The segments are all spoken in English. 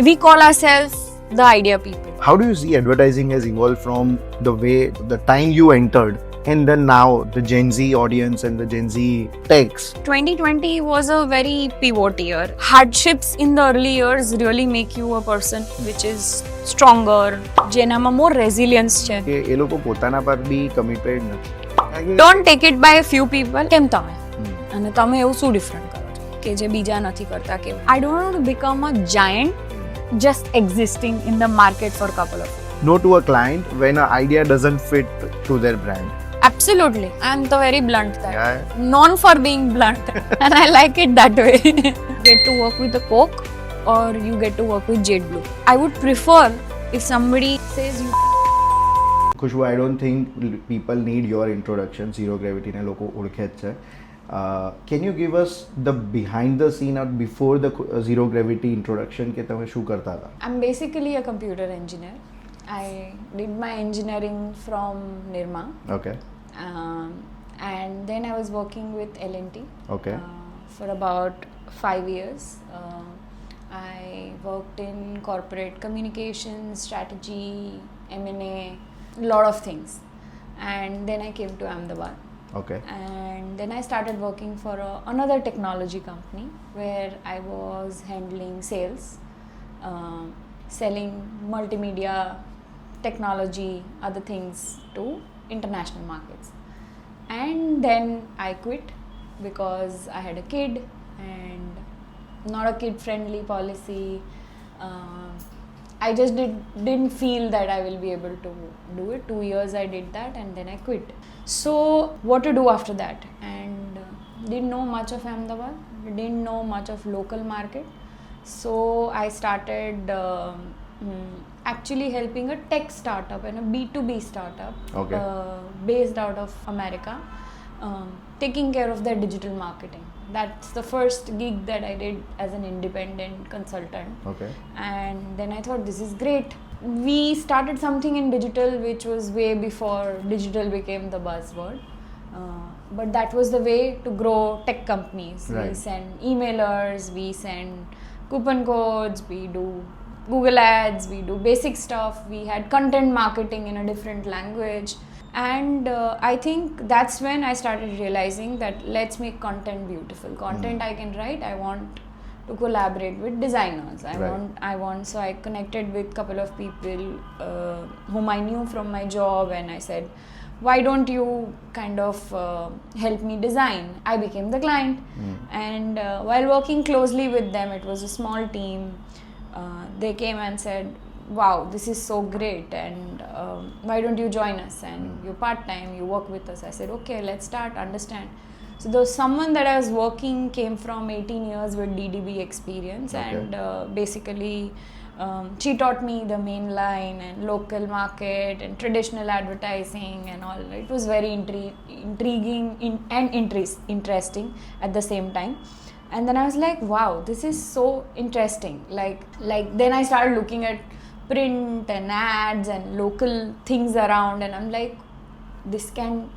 We call ourselves the idea people. How do you see advertising has evolved from the time you entered and then now the Gen Z audience and the Gen Z techs? 2020 was a very pivot year. Hardships in the early years really make you a person which is stronger, જેનામાં more resilience છે. કે એ લોકો પોતાના પર બી committed નથી. Don't take it by a few people. કેમ તમે? અને તમે એવું શું ડિફરન્ટ કરો છો કે જે બીજા નથી કરતા કે I don't want to become a giant just existing in the market for a couple of years. No to a client when an idea doesn't fit to their brand. Absolutely. I'm the very blunt type. Yeah. Known for being blunt. And I like it that way. Get to work with a Coke or you get to work with JetBlue. I would prefer if somebody says you Khushbu, I don't think people need your introduction. Zero Gravity ne લોકો ઓળખે જ છે. Can you give us the behind the scene or before the Zero Gravity introduction કે તમે શું કરતા હતા? I'm basically a computer engineer. I did my engineering from Nirma. Okay. And then I was working with L&T Okay. for about 5 years. I worked in corporate communications, strategy, M&A, lot of things. And then I came to Ahmedabad. Okay. And then I started working for another technology company where I was handling sales, selling multimedia, technology, other things to international markets. And then I quit because I had a kid and not a kid friendly policy. I just didn't feel that I will be able to do it. 2 years I did that and then I quit. So what to do after that? And didn't know much of Ahmedabad, didn't know much of local market. So I started actually helping a tech startup and a B2B startup Okay. based out of America, taking care of their digital marketing. That's the first gig that I did as an independent consultant. Okay. And then I thought this is great. We started something in digital which was way before digital became the buzzword. But that was the way to grow tech companies. Right. We send emailers, we send coupon codes, we do Google ads, we do basic stuff. We had content marketing in a different language. And I think that's when I started realizing that let's make content beautiful. Content I can write, I want to collaborate with designers. I want, so I connected with a couple of people whom I knew from my job and I said, why don't you kind of help me design? I became the client. And while working closely with them, it was a small team. They came and said, wow, this is so great and why don't you join us and you're part-time, you work with us. I said, okay, let's start, understand. So there was someone that I was working came from 18 years with DDB experience. Okay. And basically she taught me the main line and local market and traditional advertising and all. It was very intriguing and interesting at the same time. And then I was like, wow, this is so interesting. Like then I started looking at print and ads and local things around and I'm like, this can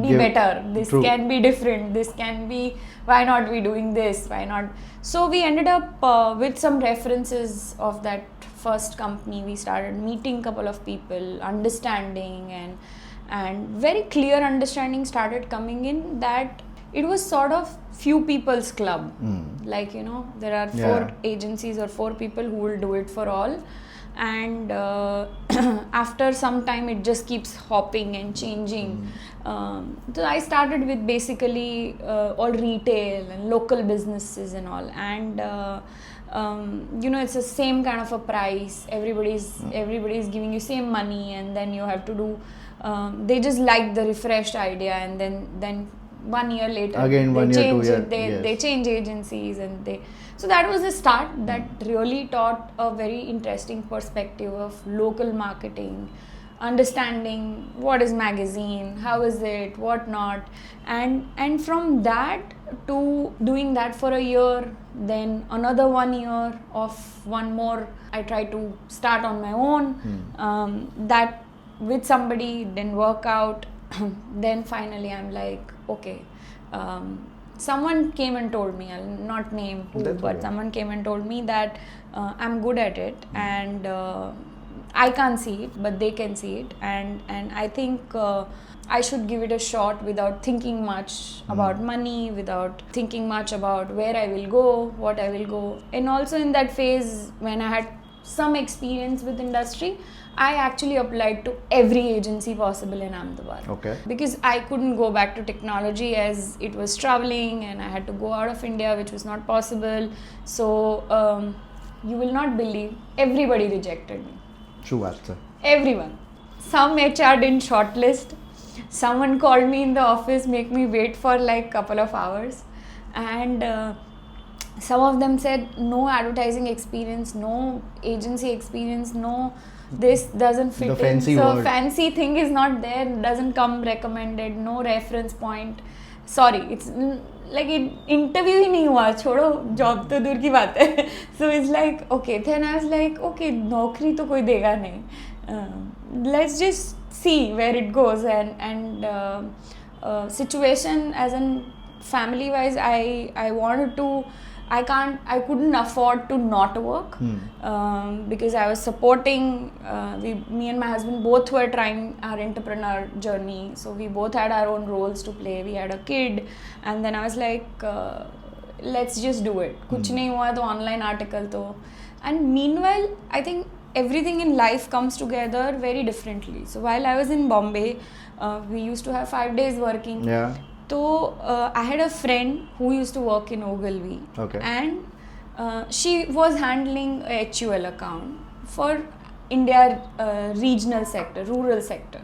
be better, this True. can be different, this can be, why not we doing this, why not? So we ended up with some references of that first company. We started meeting a couple of people, understanding and very clear understanding started coming in that it was sort of few people's club. Like, you know, there are 4 agencies or 4 people who will do it for all. And after some time it just keeps hopping and changing. So I started with basically all retail and local businesses and all. And you know, it's the same kind of a price. Everybody's giving you same money and then you have to do they just like the refreshed idea and then 1 year later again, they 1 year, change 2 year, it, yes. they change agencies and so that was the start that really taught a very interesting perspective of local marketing, understanding what is magazine, how is it, what not, and from that to doing that for a year, then another 1 year of one more I tried to start on my own. That with somebody didn't work out. Then finally I'm like, okay, someone came and told me, I'll not name who, That's but okay. someone came and told me that I'm good at it, and I can't see it, but they can see it, and I think I should give it a shot without thinking much about money, without thinking much about where I will go, what I will go. And also in that phase when I had some experience with industry, I actually applied to every agency possible in Ahmedabad. Okay. Because I couldn't go back to technology as it was traveling and I had to go out of India, which was not possible. So you will not believe, everybody rejected me. શું વાત છે? Everyone. Some HR didn't shortlist. Someone called me in the office, make me wait for like couple of hours, and some of them said no advertising experience, no agency experience, no, this doesn't fit The in. fancy So word. fancy thing is not there, doesn't come recommended, no reference point. Sorry, it's like it interview ही नहीं हुआ, छोड़ो job तो दूर की बात है. So it's like okay, then I was like okay, नौकरी तो कोई देगा नहीं. Let's just see where it goes, and situation as in family wise, I wanted to, I couldn't afford to not work, because I was supporting, me and my husband both were trying our entrepreneur journey, so we both had our own roles to play. We had a kid, and then I was like let's just do it. कुछ नहीं हुआ तो online article तो. And meanwhile I think everything in life comes together very differently. So while I was in Bombay, we used to have 5 days working. Yeah. So I had a friend who used to work in Ogilvy, Okay. and she was handling a HUL account for India regional sector, rural sector.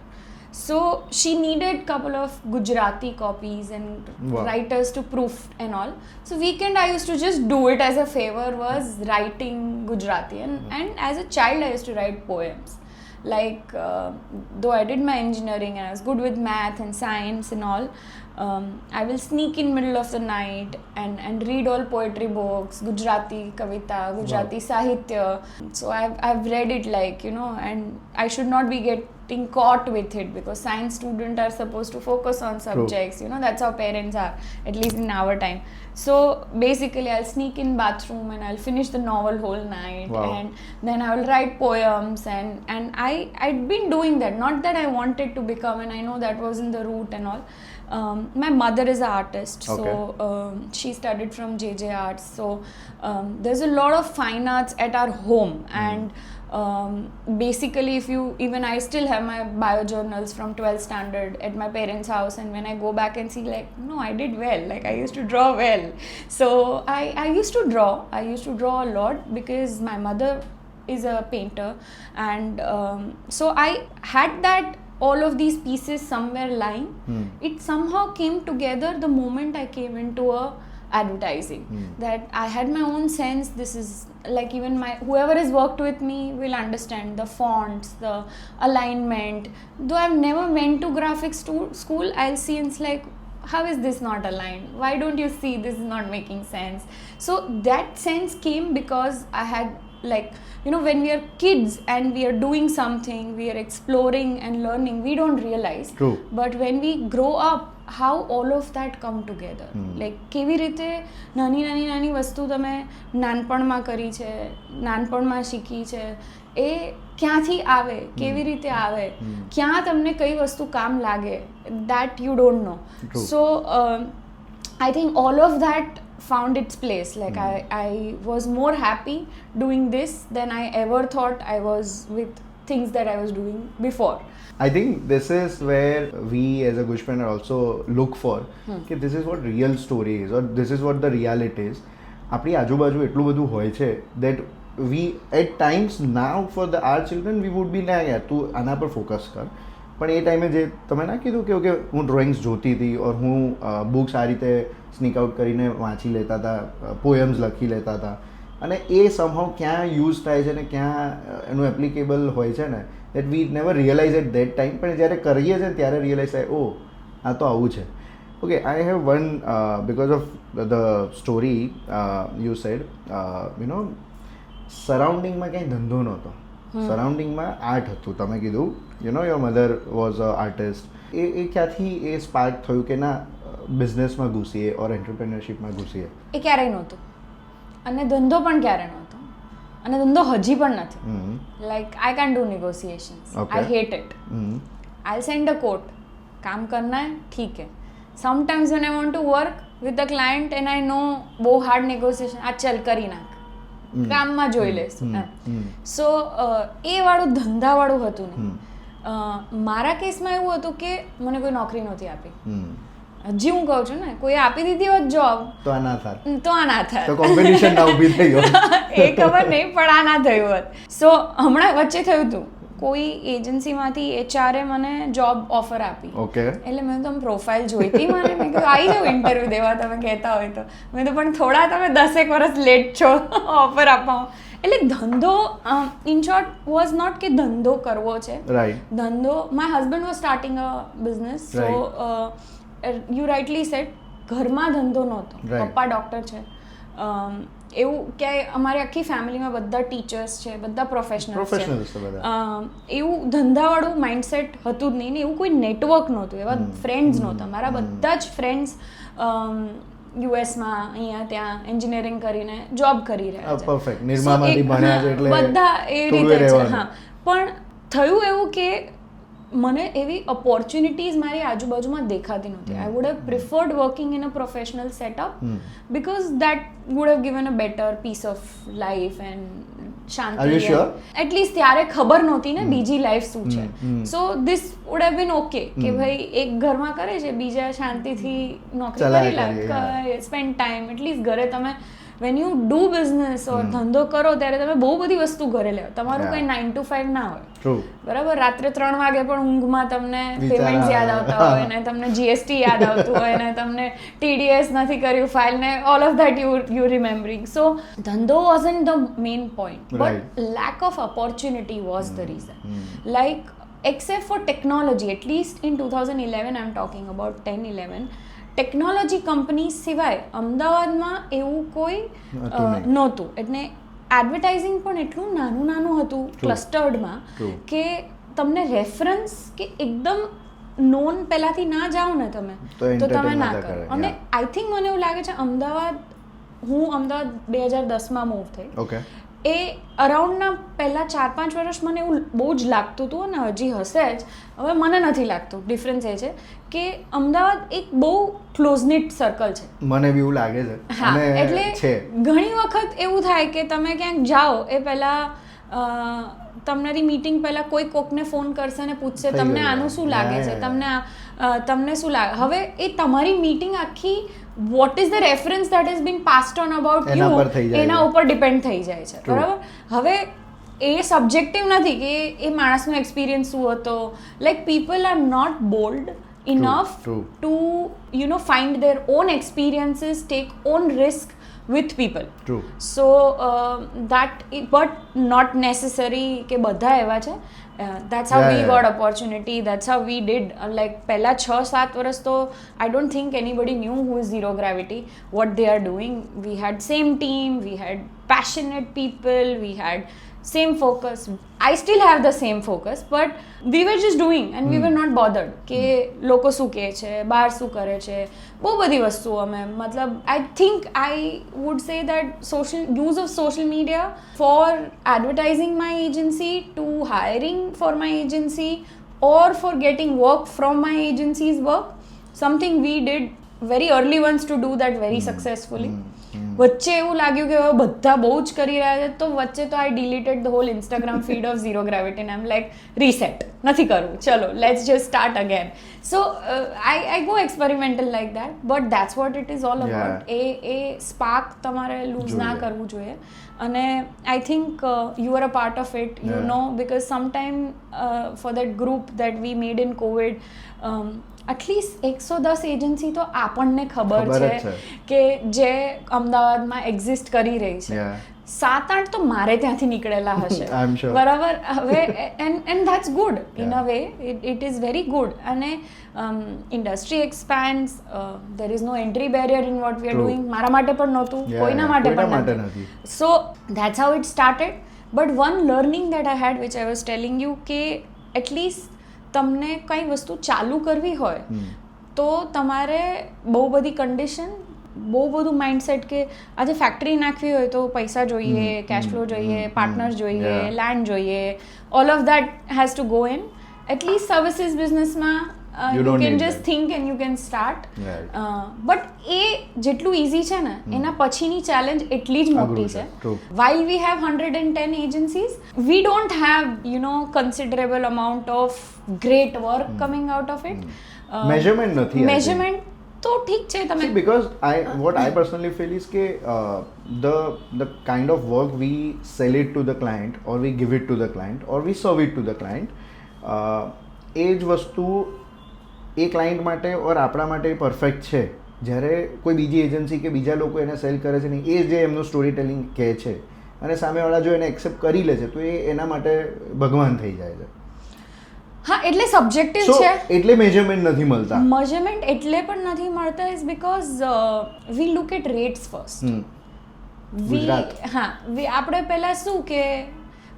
So she needed couple of Gujarati copies and Wow. writers to proof and all. So weekend I used to just do it as a favor, was writing Gujarati, and as a child I used to write poems. Like though I did my engineering and I was good with math and science and all, I will sneak in middle of the night and read all poetry books, Gujarati kavita, Gujarati sahitya. So I've read it, like, you know, and I should not be getting caught with it, because science students are supposed to focus on subjects. You know, that's how parents are, at least in our time. So basically I'll sneak in bathroom and I'll finish the novel whole night. Wow. And then I will write poems, and I'd been doing that, not that I wanted to become, and I know that wasn't the route and all. My mother is an artist, Okay. so she studied from JJ Arts, so there's a lot of fine arts at our home. And basically if you, even I still have my bio journals from 12th standard at my parents' house, and when I go back and see, like, no, I did well, like I used to draw well. So I used to draw a lot, because my mother is a painter, and so I had that, all of these pieces somewhere lying. It somehow came together the moment I came into a advertising, that I had my own sense. This is like, even my, whoever has worked with me will understand the fonts, the alignment. Though I've never went to graphics school, I'll see and it's like, how is this not aligned? Why don't you see this is not making sense? So that sense came because I had, like, you know, when we are kids and we are doing something, we are exploring and learning, we don't realize. True. But when we grow up, how all of that come together. Like કેવી રીતે નાની વસ્તુ તમે નાનપણમાં કરી છે, નાનપણમાં શીખી છે, એ ક્યાંથી આવે, કેવી રીતે આવે, ક્યાં તમને કઈ વસ્તુ કામ લાગે, that you don't know. True. So I think all of that found its place. Like I was more happy doing this than I ever thought I was with things that I was doing before. I think this is where we as a Gushpreneur also look for કે this is what real story is, or this is what the reality is. આપણી આજુબાજુ એટલું બધું હોય છે that we at times now for our children we would be ના યાર તું આના પર ફોકસ કર, પણ એ ટાઈમે જે તમે ના કીધું કે ઓકે હું ડ્રોઈંગ્સ જોતી હતી, ઓર હું બુક્સ આ રીતે સ્નીક આઉટ કરીને વાંચી લેતા હતા, પોએમ્સ લખી લેતા હતા, અને એ સમહાઉ ક્યાં યુઝ થાય છે ને ક્યાં એનું એપ્લિકેબલ હોય છે ને, that we never realize at that time, પણ જ્યારે કરીએ છીએ ત્યારે રિયલાઇઝ થાય, ઓ આ તો આવું છે. Okay, I have one because of the story you said, you know, સરાઉન્ડિંગમાં કંઈ ધંધો નહોતો, સરાઉન્ડિંગમાં આર્ટ હતું. તમે કીધું, you know, your mother was a artist. એ ક્યાંથી એ સ્પાર્ક થયું કે ના બિઝનેસમાં ઘૂસીએ ઓર એન્ટરપ્રેન્યોરશિપમાં ઘૂસીએ? એ ક્યારેય નહોતું, અને ધંધો પણ ક્યારેય નહોતો, અને ધંધો હજી પણ નથી. Like I can do negotiations, I hate it. I send a quote, काम करना है ठीक है. Sometimes when I want to work with the client and I know બહુ હાર્ડ નેગોશિએશન, આ ચલ કરી નાખ, કામમાં જોઈ લેશું. સો એ વાળું ધંધાવાળું હતું ને. મારા કેસમાં એવું હતું કે મને કોઈ નોકરી નહોતી આપી. હજી હું કહું છું ને, કોઈ આપી દીધી હોત જોબ તો આ ના થાત, તો આ ના થાત, તો કોમ્પિટિશન ના ઊભી થઈ હોત. એ ખબર નહીં, પણ આ ના થયું હોત. સો હમણાં વચ્ચે થયું હતું, કોઈ એજન્સીમાંથી એચઆરએ મને જોબ ઓફર આપી. ઓકે. એટલે મેં તો પ્રોફાઇલ જોઈતી, મને મેં કીધું આવી જાવ ઇન્ટરવ્યૂ દેવા તમે કહેતા હોય તો. મેં તો પણ થોડા તમે 10 વર્ષ લેટ છો ઓફર આપવામાં. એટલે ધંધો ઇન શોર્ટ વોઝ નોટ કે ધંધો કરવો છે. રાઈટ. ધંધો, my husband was starting a business, so you rightly said, ઘરમાં ધંધો નહોતો. પપ્પા ડૉક્ટર છે. એવું ક્યાંય અમારી આખી ફેમિલીમાં બધા ટીચર્સ છે, બધા પ્રોફેશનલ્સ છે. એવું ધંધાવાળું માઇન્ડસેટ હતું જ નહીં ને એવું કોઈ નેટવર્ક નહોતું, એવા ફ્રેન્ડ્સ નહોતા. મારા બધા જ ફ્રેન્ડ્સ યુએસમાં અહીંયા ત્યાં એન્જિનિયરિંગ કરીને જોબ કરી રહ્યા છે. પરફેક્ટ. નિર્મામાંથી ભણ્યા છે એટલે બધા એ રીતે છે. હા, પણ થયું એવું કે મને એવી ઓપોર્ચ્યુનિટીઝ મારી આજુબાજુમાં દેખાતી નહોતી. I would have preferred working in a professional setup because that would have given a better piece of life and shanti. At least ત્યારે ખબર નહોતી ને બીજી લાઈફ શું છે. So this would have been okay કે ભાઈ એક ઘરમાં કરે છે, બીજા શાંતિથી નોકરી કરી લે, સ્પેન્ડ ટાઈમ. એટલીસ્ટ ઘરે તમે વેન યુ ડુ બિઝનેસ ઓર ધંધો કરો ત્યારે તમે બહુ બધી વસ્તુ ઘરે લેવો. તમારું કંઈ 9 to 5 ના હોય, બરાબર. રાત્રે 3 વાગે પણ ઊંઘમાં તમને પેમેન્ટ યાદ આવતા હોય ને, તમને જીએસટી યાદ આવતું હોય ને, તમને ટીડીએસ નથી કર્યું ફાઇલ ને, all of that you remembering. So ધંધો wasn't the main point, but lack of opportunity was the reason. Like except for technology, at least in 2011 I'm talking about 10-11, technology company સિવાય અમદાવાદમાં એવું કોઈ નહોતું. એટલે એડવર્ટાઇઝિંગ પણ એટલું નાનું હતું ક્લસ્ટર્ડમાં કે તમને રેફરન્સ કે એકદમ નોન પહેલાંથી ના જાઓ ને તમે તો તમે ના કરો. અને આઈ થિંક મને એવું લાગે છે હું અમદાવાદ 2010માં મૂવ થઈ. ઓકે. એ અરાઉન્ડના પહેલાં 4-5 વર્ષ મને એવું બહુ જ લાગતું હતું અને હજી હશે જ. હવે મને નથી લાગતું. ડિફરન્સ એ છે કે અમદાવાદ એક બહુ ક્લોઝ-નિટ સર્કલ છે. મને બી એવું લાગે છે. હા, એટલે ઘણી વખત એવું થાય કે તમે ક્યાંક જાઓ એ પહેલાં તમારી મીટિંગ પહેલાં કોઈ કોકને ફોન કરશે ને પૂછશે તમને આનું શું લાગે છે, તમને શું લાગે. હવે એ તમારી મીટિંગ આખી what is the reference that is bin passed on about you એના ઉપર ડિપેન્ડ થઈ જાય છે, બરાબર. હવે એ સબ્જેક્ટિવ નથી કે એ માણસનો એક્સપિરિયન્સ શું હતો. Like people are not bold enough to find their own experiences, take own risk with people. True. So but not necessary કે બધા એવા છે. That's how we got opportunity, that's how we did. Like પહેલા 6-7 વર્ષ તો I don't think anybody knew who is Zero Gravity, what they are doing. We had same team, we had passionate people, we had same focus. I still have the same focus, but we were just doing and we were not bothered કે લોકો શું કહે છે, બહાર શું કરે છે, બહુ બધી વસ્તુઓ. અમે મતલબ I think I would say that use of social media for advertising my agency, to hiring for my agency, or for getting work from my agency's work, something we did very early ones to do that very successfully. વચ્ચે એવું લાગ્યું કે હવે બધા બહુ જ કરી રહ્યા છે તો વચ્ચે તો I deleted the whole Instagram feed of zero gravity and I am like reset નથી કરવું, ચલો let's just start again. So I go experimental like that, but that's what it is all about. એ spark તમારે lose ના કરવું જોઈએ. અને I think you are a part of it, you know, because sometime for that group that we made in Covid, at least 110 agency તો આપણને ખબર છે કે જે અમદાવાદમાં એક્ઝિસ્ટ કરી રહી છે. 7-8 તો મારે ત્યાંથી નીકળેલા હશે, બરાબર. હવે and that's good in a way, it is very good. અને industry expands, there is no entry barrier in what we are doing. મારા માટે પણ નહોતું, કોઈના માટે પણ નથી. So that's how it started. But one learning that I had which I was telling you કે એટલીસ્ટ તમને કંઈ વસ્તુ ચાલુ કરવી હોય તો તમારે બહુ બધી કન્ડિશન, બહુ બધું માઇન્ડસેટ કે આજે ફેક્ટરી નાખવી હોય તો પૈસા જોઈએ, કેશ ફ્લો જોઈએ, પાર્ટનર જોઈએ, લેન્ડ જોઈએ, all of that has to go in. At least services બિઝનેસમાં You you don't can need just that. think and you can start. Right. But એ જેટલું ઇઝી છે ને એના પછીની ચેલેન્જ એટલી જ મોટી અઘરું છે. છે. True. While we have 110 agencies, we don't have, considerable amount of great work coming out of it. Measurement નથી, I think. Measurement તો ઠીક છે તમે. See, because what I personally feel is કે the kind of work we sell it to the client or we give it to the client or we serve it to the client, એ જ વસ્તુ એ client માટે ઓર આપણા માટે perfect છે. જ્યારે કોઈ બીજી એજન્સી કે બીજા લોકો એને સેલ કરે છે ને એ જે એમનું સ્ટોરી ટેલિંગ કહે છે અને સામેવાળા જો એને એક્સેપ્ટ કરી લે છે તો એ એના માટે ભગવાન થઈ જાય છે. હા, એટલે સબ્જેક્ટિવ So, છે. એટલે મેજરમેન્ટ નથી મળતા. મેજરમેન્ટ એટલે પણ નથી મળતા is because we look at rates first. Gujarat. આપણે પહેલાં શું કે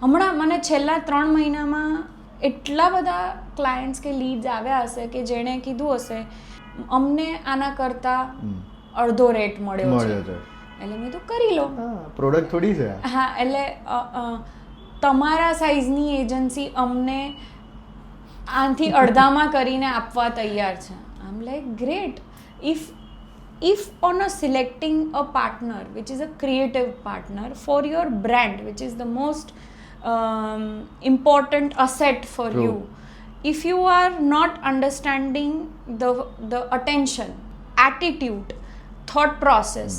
હમણાં મને છેલ્લા 3 મહિનામાં એટલા બધા ક્લાયન્ટ્સ કે લીડ્સ આવ્યા હશે કે જેણે કીધું હશે અમને આના કરતાં અડધો રેટ મળ્યો છે. એટલે મેં તો કરી લો. પ્રોડક્ટ થોડી છે. હા, એટલે તમારા સાઇઝની એજન્સી અમને આનાથી અડધામાં કરીને આપવા તૈયાર છે. I am like great. if on a selecting a partner which is a creative partner for your brand, which is the most important asset for True. you, if you are not understanding the attention, attitude, thought process,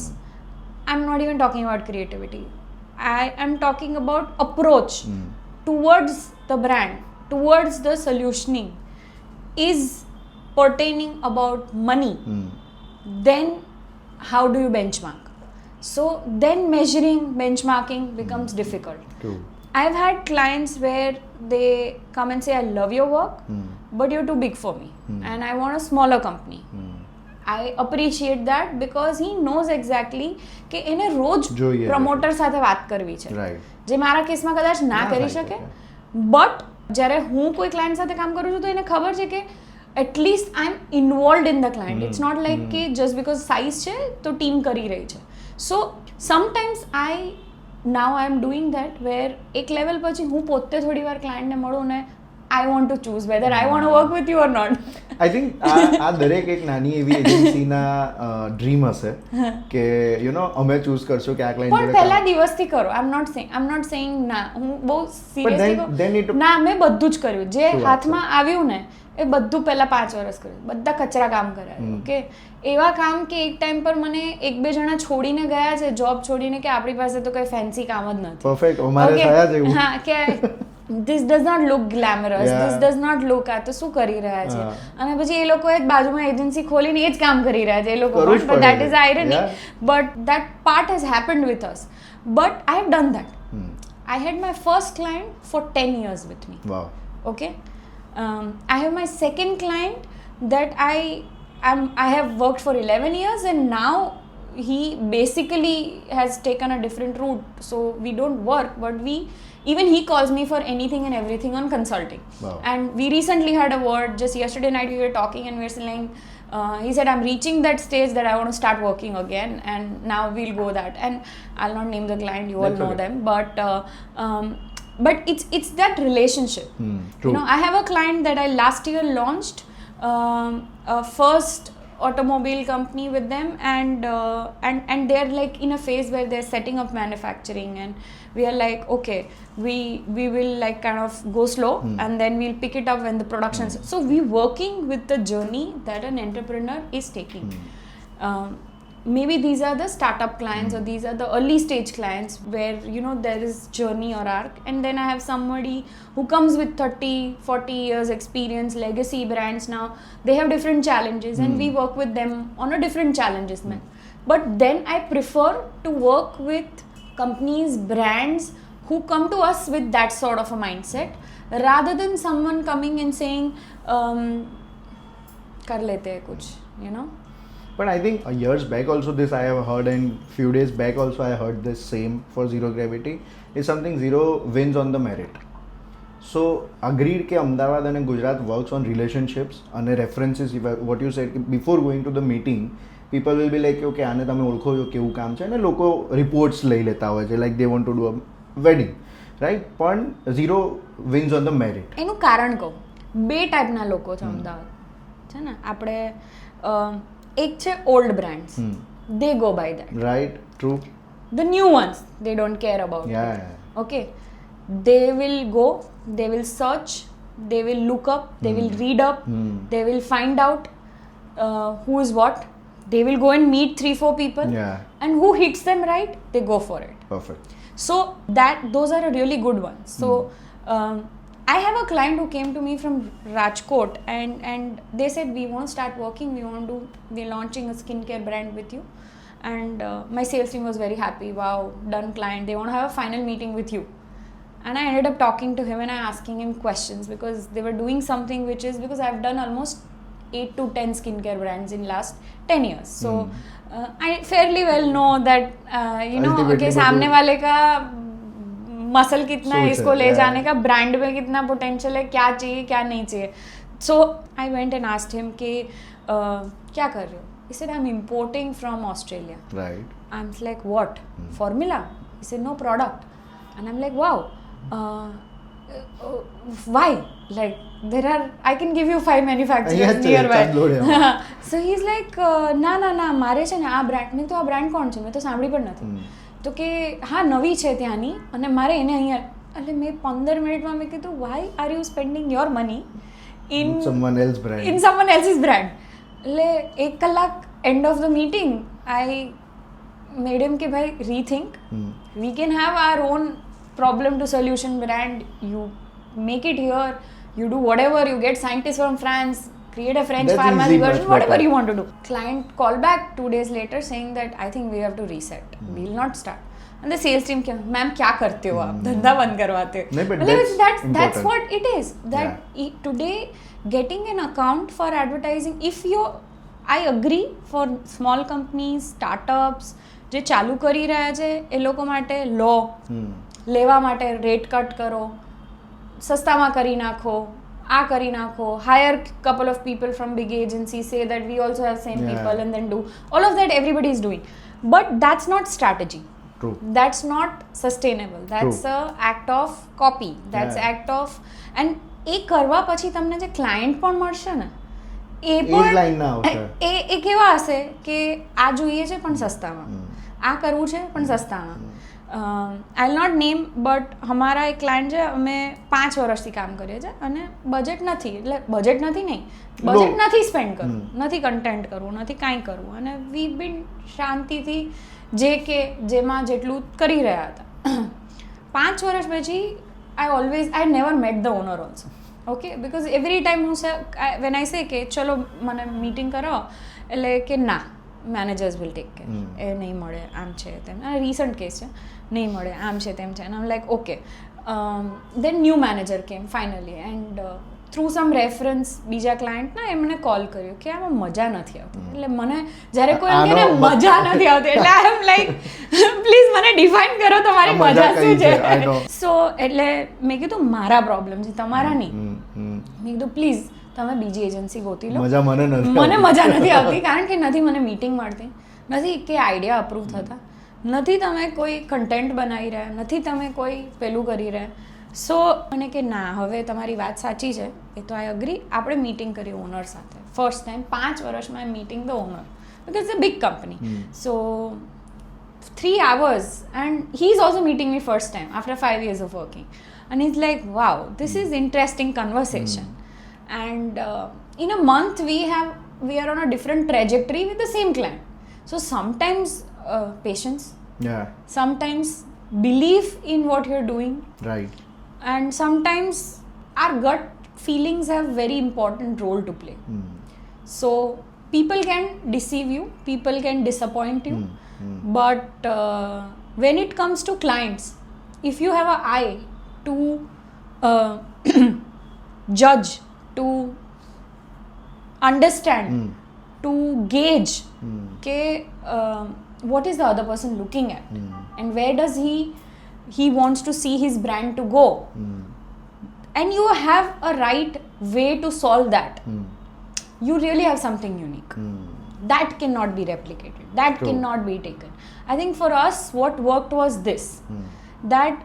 I'm not even talking about creativity, I am talking about approach towards the brand, towards the solutioning is pertaining about money, then how do you benchmark? So then measuring, benchmarking becomes difficult. True. I've had clients where they come and say, I love your work, but you're too big for me and I want a smaller company. I appreciate that because he knows exactly કે એને રોજ જોઈએ promoter સાથે વાત કરવી છે, Right. જે મારા કેસમાં કદાચ ના કરી થઈ શકે. બટ જ્યારે હું કોઈ ક્લાયન્ટ સાથે કામ કરું છું તો એને ખબર છે કે at least I am involved in the client. It's not like કે જસ્ટ બિકોઝ સાઇઝ છે તો ટીમ કરી રહી છે. So sometimes now I'm doing that where એક લેવલ પછી હું પોતે થોડી વાર ક્લાયન્ટને મળું ને I want to choose whether I want to work with you or not. I think આ દરેક એક નાની એવી એજન્સીના ડ્રીમ હશે કે અમે ચૂઝ કરશું કે આ ક્લાયન્ટ પણ પહેલા દિવસથી કરો. I'm not saying ના, હું બહુ સિરિયસલી ના, મેં બધું જ કર્યું જે હાથમાં આવ્યું ને એ બધું પહેલા 5 વર્ષ કર્યું. બધા કચરા કામ કર્યા. ઓકે, એવા કામ કે એક ટાઈમ પર મને 1-2 જણા છોડીને ગયા છે, જોબ છોડીને, કે આપણી પાસે તો કઈ ફેન્સી કામ જ નથી. પરફેક્ટ. અમારે થયા છે એવું. હા, કે this does not look glamorous, this does not look, આ તો શું કરી રહ્યા છે. અને પછી એ લોકોએ બાજુમાં એજન્સી ખોલીને એ જ કામ કરી રહ્યા છે એ લોકો. But that is irony. But that part has happened with us. But I have done that. I had my first client for 10 years with me. Wow. Okay. I have my second client that I have worked for 11 years and now he basically has taken a different route. So we don't work, but even he calls me for anything and everything on consulting. Wow. And we recently had a word, just yesterday night we were talking and we were saying, he said, I'm reaching that stage that I want to start working again and now we'll go that. And I'll not name the client, you all know them, but it's that relationship. True. I have a client that I last year launched a first automobile company with them, and they're like in a phase where they're setting up manufacturing, and we are like, okay, we will like kind of go slow and then we'll pick it up when the production so we're working with the journey that an entrepreneur is taking. Maybe these are the startup clients or these are the early stage clients where there is journey or arc, and then I have somebody who comes with 30-40 years experience, legacy brands. Now they have different challenges and we work with them on a different challenges, man. But then I prefer to work with companies, brands who come to us with that sort of a mindset rather than someone coming and saying kar lete hai kuch, But I think years back also this I have heard, and few days back also I heard this same for Zero Gravity is something Zero wins on the merit. So agreed કે અમદાવાદ અને Gujarat works on relationships અને references what you sad કે before going to the meeting people will be like okay આને તમે ઓળખો છો કેવું કામ છે અને લોકો રિપોર્ટ્સ લઈ લેતા હોય છે like they want to do a wedding right પણ zero wins on the merit. એનું કારણ કહું, બે ટાઈપના લોકો છે અમદાવાદ છે ને. આપણે એક છે old brands, they go by that, right, true. The new ones they don't care about it. Okay, they will go, they will search, they will look up, they will read up, they will find out who is what, they will go and meet 3-4 people, and who hits them right, they go for it. Perfect. So those are a really good ones. So I have a client who came to me from Rajkot, and they said we want to start working, we're launching a skincare brand with you. And my sales team was very happy. Wow, done client, they want to have a final meeting with you. And I ended up talking to him and I asking him questions because they were doing something which is, because I've done almost 8 to 10 skincare brands in last 10 years. So I fairly well know that कि सामने वाले का muscle कितना है, इसको ले जाने का ब्रांड में कितना पोटेंशियल है, क्या चाहिए क्या नहीं चाहिए. So I went and asked him कि क्या कर रहे हो? He said I'm importing from Australia. Right. I'm like what? Formula? He said no product. And I'm like wow. Why? Like I can give you 5 manufacturers nearby. So he's like ના મારે છે ને આ બ્રાન્ડ, મેં તો આ brand કોણ છે, મેં તો સાંભળી પણ નથી. તો કે હા નવી છે ત્યાંની અને મારે એને અહીંયા, એટલે મેં 15 મિનિટમાં મેં કીધું why are you spending your money in someone else's brand. એટલે 1 કલાક end of the meeting I made him કે ભાઈ rethink, we can have our own problem to solution brand, you make it here, you do whatever, you get scientists from France, create a French pharmacy version, whatever you want to do. Client call back 2 days later saying that I think we have to reset, we will not start. And the sales team came, ma'am kya karte ho aap, dhanda band karwate ho. That's what it is, that today getting an account for advertising, if you, I agree for small companies, startups જે ચાલુ કરી રહ્યા છે એ લોકો માટે લો લેવા માટે rate cut કરો, સસ્તામાં કરી નાખો, આ કરી નાખો, hire couple of people from big agencies, say that we also have same people and then do all of that, everybody is doing, but that's not strategy. True. That's not sustainable. That's a act of copy, that's act of, and એ કરવા પછી તમને જે client પણ મળશે ને એ કેવા હશે કે આ જોઈએ છે પણ સસ્તામાં, આ કરવું છે પણ સસ્તામાં. I will not name, but અમારા એક ક્લાયન્ટ છે, અમે 5 વર્ષથી કામ કરીએ છીએ અને બજેટ નથી, એટલે બજેટ નથી નહીં, બજેટ નથી સ્પેન્ડ કરવું, નથી કન્ટેન્ટ કરવું, નથી કાંઈ કરવું, અને વી બીન શાંતિથી જે કે જેમાં જેટલું કરી રહ્યા હતા. 5 વર્ષ પછી I never met the owner also. Okay, because every time when I say કે ચલો મને મીટિંગ કરાવો, એટલે કે ના, મેનેજર્સ વિલ ટેક કેર, એ નહીં મળે, આમ છે તેમ. રિસન્ટ કેસ છે, નહીં મળે, આમ છે તેમ છે. અને આમ like okay. Then new manager came finally, and through some reference બીજા ક્લાયન્ટના એમને કોલ કર્યો કે આમાં મજા નથી આવતી. એટલે મને જ્યારે કોઈ એમ કે મજા નથી આવતી, એટલે આઈ એમ લાઈક પ્લીઝ મને ડિફાઇન કરો તમારી મજા શું છે. સો એટલે મેં કીધું મારા પ્રોબ્લેમ છે, તમારા નહીં. મેં કીધું પ્લીઝ તમે બીજી એજન્સી ગોતી લો, મને મજા નથી આવતી, કારણ કે નથી મને મીટિંગ મળતી, નથી કે આઈડિયા અપ્રૂવ થતા, નથી તમે કોઈ કન્ટેન્ટ બનાવી રહ્યા, નથી તમે કોઈ પેલું કરી રહ્યા. સો મને કે ના, હવે તમારી વાત સાચી છે, એ તો આઈ અગ્રી, આપણે મીટિંગ કરી ઓનર સાથે. ફર્સ્ટ ટાઈમ 5 વર્ષમાં meeting the owner, because it's a big company. So 3 hours, and he's also meeting me first time after 5 years of working, and he's like wow, this is interesting conversation. And in a month we are on a different trajectory with the same client. So sometimes patience, sometimes belief in what you're doing, right, and sometimes our gut feelings have very important role to play. So people can deceive you, people can disappoint you, but when it comes to clients, if you have an eye to judge, to understand, to gauge what is the other person looking at, and where does he wants to see his brand to go, and you have a right way to solve that, you really have something unique. That cannot be replicated. That True. cannot be taken. I think for us, what worked was this, that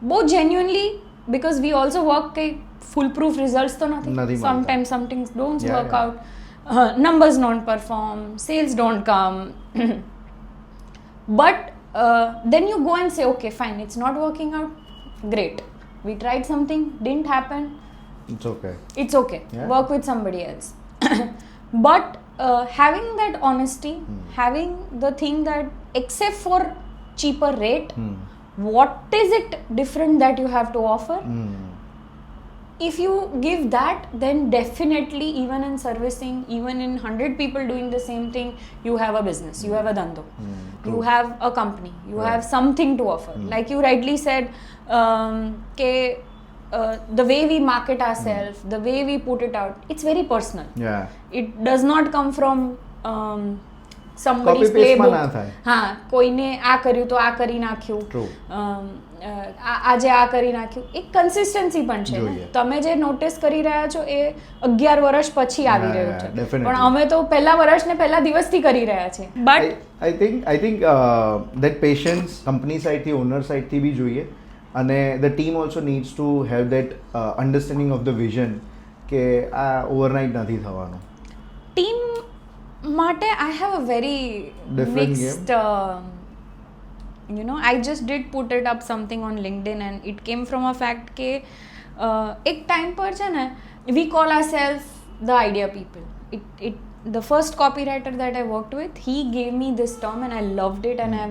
both genuinely, because we also work ke foolproof results to Nothing nothing. મળતા. Sometimes some things don't Yeah, work yeah. out, numbers don't perform, sales don't come. But then you go and say, okay, fine, it's not working out. Great. We tried something, didn't happen. It's okay. It's okay. Yeah. Work with somebody else. But having that honesty, having the thing that except for cheaper rate, what is it different that you have to offer? If you give that, then definitely, even in servicing, even in 100 people doing the same thing, you have a business, you have a dhando, you have a company, you Right. have something to offer. Like you rightly said, the way we market ourselves, the way we put it out, it's very personal. Yeah. It does not come from somebody's Copy paste માં playbook. ના થાય. હા, કોઈને આ કર્યું તો આ કરી નાખ્યું, True. આજે આ કરી નાખ્યું. એક કન્સિસ્ટન્સી પણ છે ને. જોઈએ. તમે જે નોટિસ કરી રહ્યા છો એ 11 વર્ષ પછી આવી Yeah, રહ્યું yeah, છે, definitely. પણ અમે તો પહેલા વર્ષ ને પહેલા દિવસથી કરી રહ્યા છે. But I think that patience company side થી owner side થી બી જોઈએ, અને the team also needs to have that understanding of the vision કે આ overnight નથી થવાનું. ટીમ માટે I have a very Different mixed I just did put it up something on LinkedIn, and it came from a fact કે એક time પર છે ને, we call ourselves the idea people. The first copywriter that I worked with, he gave me this term and I loved it, and I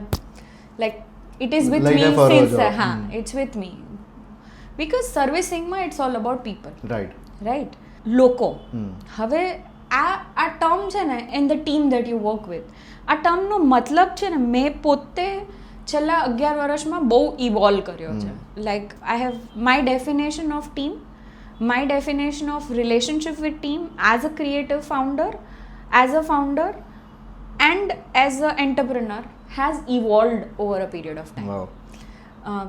like it is with Like me a furrow since job. it's with me, because servicing માં it's all about people, Right. right? લોકો હવે આ term છે ને, and the team that you work with, આ ટર્મનો મતલબ છે ને, મેં પોતે છેલ્લા 11 વર્ષમાં બહુ ઇવોલ્વ કર્યો છે. Like I have my definition of team, my definition of relationship with team as a creative founder, as a founder and as an entrepreneur has evolved over a period of time. Wow.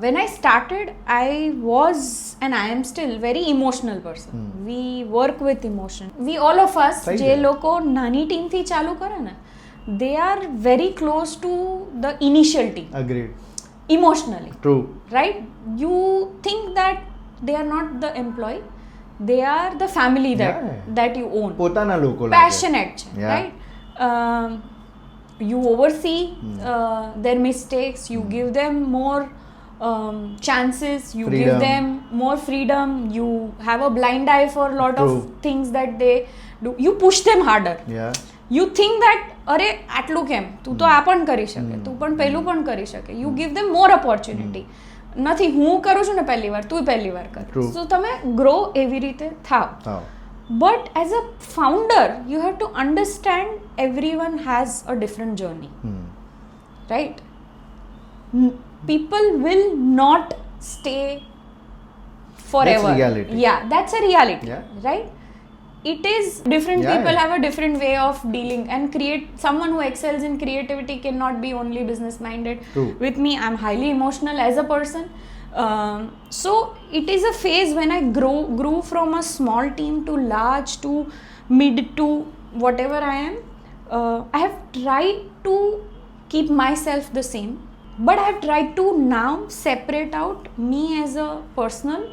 When I started, I was and I am still very emotional person. We work with emotion. We all of us, Right. જે લોકો નાની ટીમથી ચાલુ કરે ને, they are very close to the initial team Agreed. emotionally, True. right? You think that they are not the employee, they are the family Yeah. that you own. પોતાના લોકો લાગે. Passionate છે, Yeah. right? You oversee their mistakes, you give them more chances, you give Freedom. them more freedom, you have a blind eye for a lot True. of things that they do, you push them harder. Yeah. You think that અરે આટલું કેમ, તું તો આ પણ કરી શકે, તું પણ પેલું પણ કરી શકે. You give them more opportunity. નથી, હું કરું છું ને પહેલી વાર, તું પહેલી વાર કર. True. So તમે grow એવી રીતે થાવ. Oh. But as a founder, you have to understand everyone has a different journey, right? People will not stay forever. That's reality. Yeah, that's a reality, Yeah. right? It is different. Yeah, People yeah. have a different way of dealing, and someone who excels in creativity cannot be only business minded. True. With me, I'm highly emotional as a person. So it is a phase when I grew from a small team to large to mid to whatever I am. I have tried to keep myself the same, but I have tried to now separate out me as a personal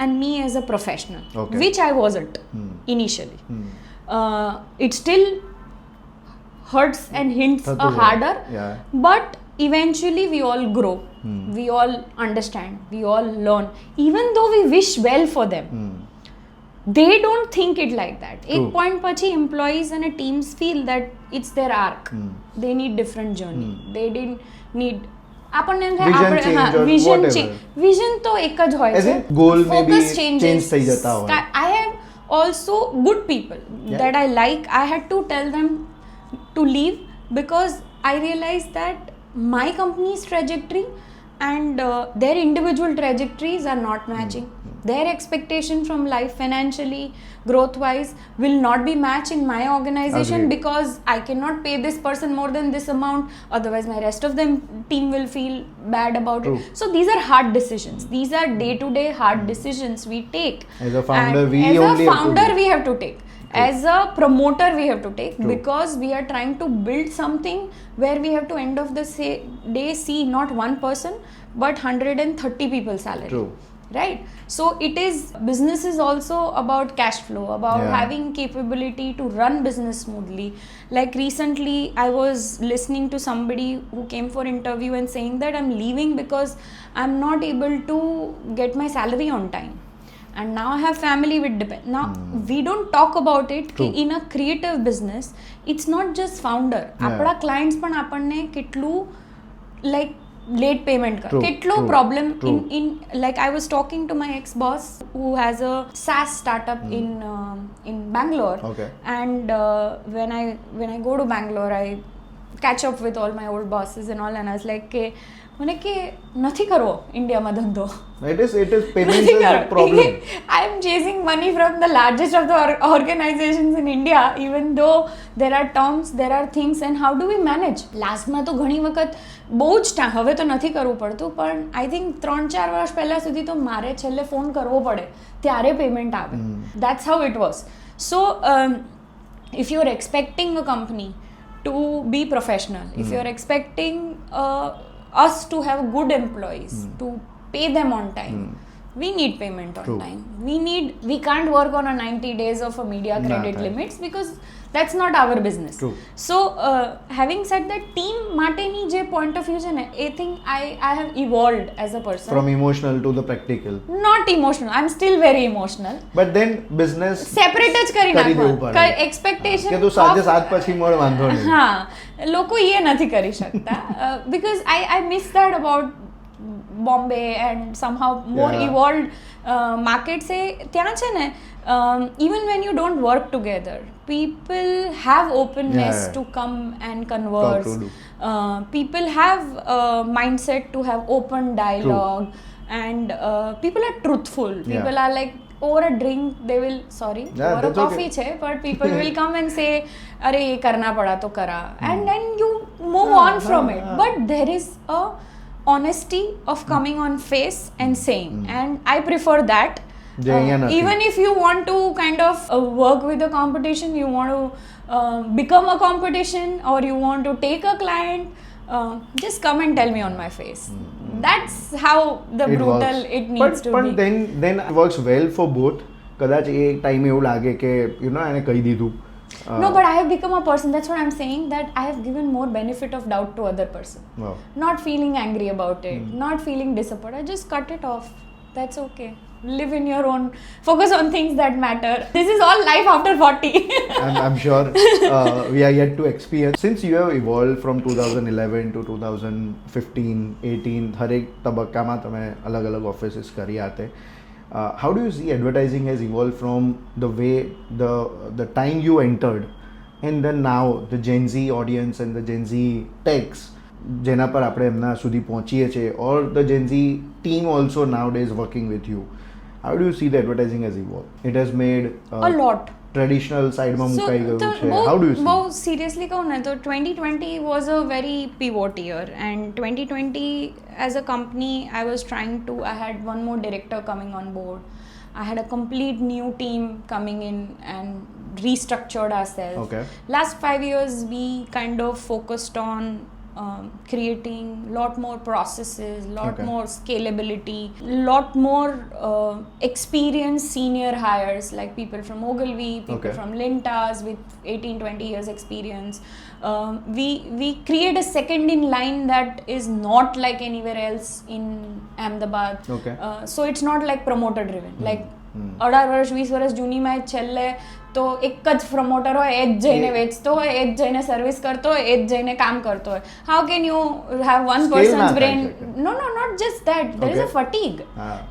and me as a professional, Okay. which I wasn't initially. It still hurts and hints થતું હોય. harder, Yeah. but eventually we all grow, we all understand, we all learn, even though we wish well for them. They don't think it like that. True. એક point પછી employees and teams feel that it's their arc. They need different journey. They didn't need આપણને એમ થાય Vision આપણે change or vision whatever. change. Vision તો એક જ હોય As છે. in goal maybe Focus changes. change થઈ જતા હોય. I have also good people Yeah. that I like. I had to tell them to leave because I realized that my company's trajectory and their individual trajectories are not matching. Their expectation from life financially, growth wise, will not be matched in my organization. Agreed. Because I cannot pay this person more than this amount, otherwise my rest of them team will feel bad about True. it. So these are hard decisions, these are day to day hard decisions we take. As a founder, And we as only a have to founder do. we have to take. As a promoter we have to take. True. Because we are trying to build something where we have to end of the day see not one person but 130 people's salary. True. Right? So it is, business is also about cash flow, about Yeah. having capability to run business smoothly. Like recently I was listening to somebody who came for interview and saying that I'm leaving because I'm not able to get my salary on time. And now I have family with depend. Now we don't talk about it. True. In a creative business, it's not just founder. Yeah. આપણા clients પણ આપણને કેટલું like late payment કર, True, કેટલો true, problem true. in like I was talking to my ex boss who has a SaaS startup in Bangalore. Okay. And when I go to Bangalore, I catch up with all my old bosses and all, and I was like કે મને કે નથી કરવો ઇન્ડિયામાં ધંધો. It is payments is a problem. I am chasing money from the largest of the organizations in India, even though there are terms, there are things, and how do we manage? લાસ્ટમાં તો ઘણી વખત બહુ જ time, હવે તો નથી કરવું પડતું, પણ આઈ થિંક 3-4 વર્ષ પહેલાં સુધી તો મારે છેલ્લે ફોન કરવો પડે ત્યારે પેમેન્ટ આવે. That's how it was. So if you're expecting a company to be professional, if you're expecting us to have good employees, to pay them on time, we need payment on True. time. We can't work on a 90 days of a media credit right. limits because that's not our business. True. So having said that, team માટેની જે point of view છે ને, I think I have evolved as a person. From emotional to the practical. Not emotional, I'm still very emotional. But then business separate જ કરી કરી દેવું નાખવા. પડે. એક્સપેક્ટેશન કે તું સાંજે 7 પછી મોડ વાંધો નહીં. હા, લોકો એ નથી કરી શકતા. Because I miss that about Bombay and somehow more Yeah. evolved markets. ત્યાં છે ને, even when you don't work together, people have openness Yeah. to come and converse. Talk to do. People have mindset to have open dialogue. And people are truthful. People are like, over a drink they will, sorry, Yeah, over a that's coffee okay. છે, but people will come and say अरे ये करना पड़ा तो करा, and then you move on from it. But there is a honesty of coming on face and saying, and I prefer that. Even if you want to kind of work with a competition, you want to become a competition, or you want to take a client, just come and tell me on my face. That's how the brutal it needs to પણ be. then it works well for both. કદાચ એ ટાઈમે એવું લાગે કે એને કહી દીધું. No, but I have become a person, that's what I'm saying, that I have given more benefit of doubt to other person. Wow. Not feeling angry about it, not feeling disappointed. I just cut it off. That's okay. Live in your own, focus on things that matter. This is all life after 40. I'm sure we are yet to experience. Since you have evolved from 2011 to 2015, 18, હરેક તબક્કામાં તમે અલગ offices કર્યા તે. How do you see advertising has evolved from the way the time you entered and then now the Gen Z audience and the Gen Z techs જેના પર આપણે એમના સુધી પહોંચીએ છીએ, or the Gen Z team also nowadays working with you? How do you see the advertising has evolved? It has made A lot. Traditional સાઈડમાં મુકાઈ ગયું છે. How do you see? બહુ સિરિયસલી કહું ને તો 2020 was a very pivot year, and 2020 as a company I had one more director coming on board. I had a complete new team coming in and restructured ourselves. Okay. Last 5 years we kind of focused on creating lot more processes, lot Okay. more scalability, lot more experienced senior hires, like people from Ogilvy, people Okay. from Lintas with 18-20 years experience. We create a second in line that is not like anywhere else in Ahmedabad. Okay. So it's not like promoter driven. Like 18 વર્ષ 20 વર્ષ જૂનીમાં છેલ્લે તો એક જ promoter હોય, એ જ જઈને વેચતો હોય, એ જ જઈને સર્વિસ કરતો હોય, એ જ જઈને કામ કરતો હોય. How can you have one Scale person's ના brain? થાય શકે. No, not just that. There is a Okay. fatigue.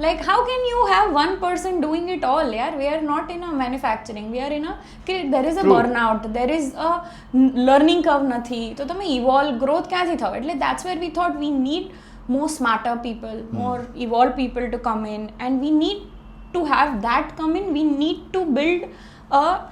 Like how can you have one person doing it all? Yeah, we are not in a manufacturing. We are in a, there is a True. burnout. There is a learning curve નથી. તો તમે evolve, growth ક્યાંથી થાવ? એટલે that's where we thought we need more smarter people, more evolved people to come in, and we need to have that come in. We need to build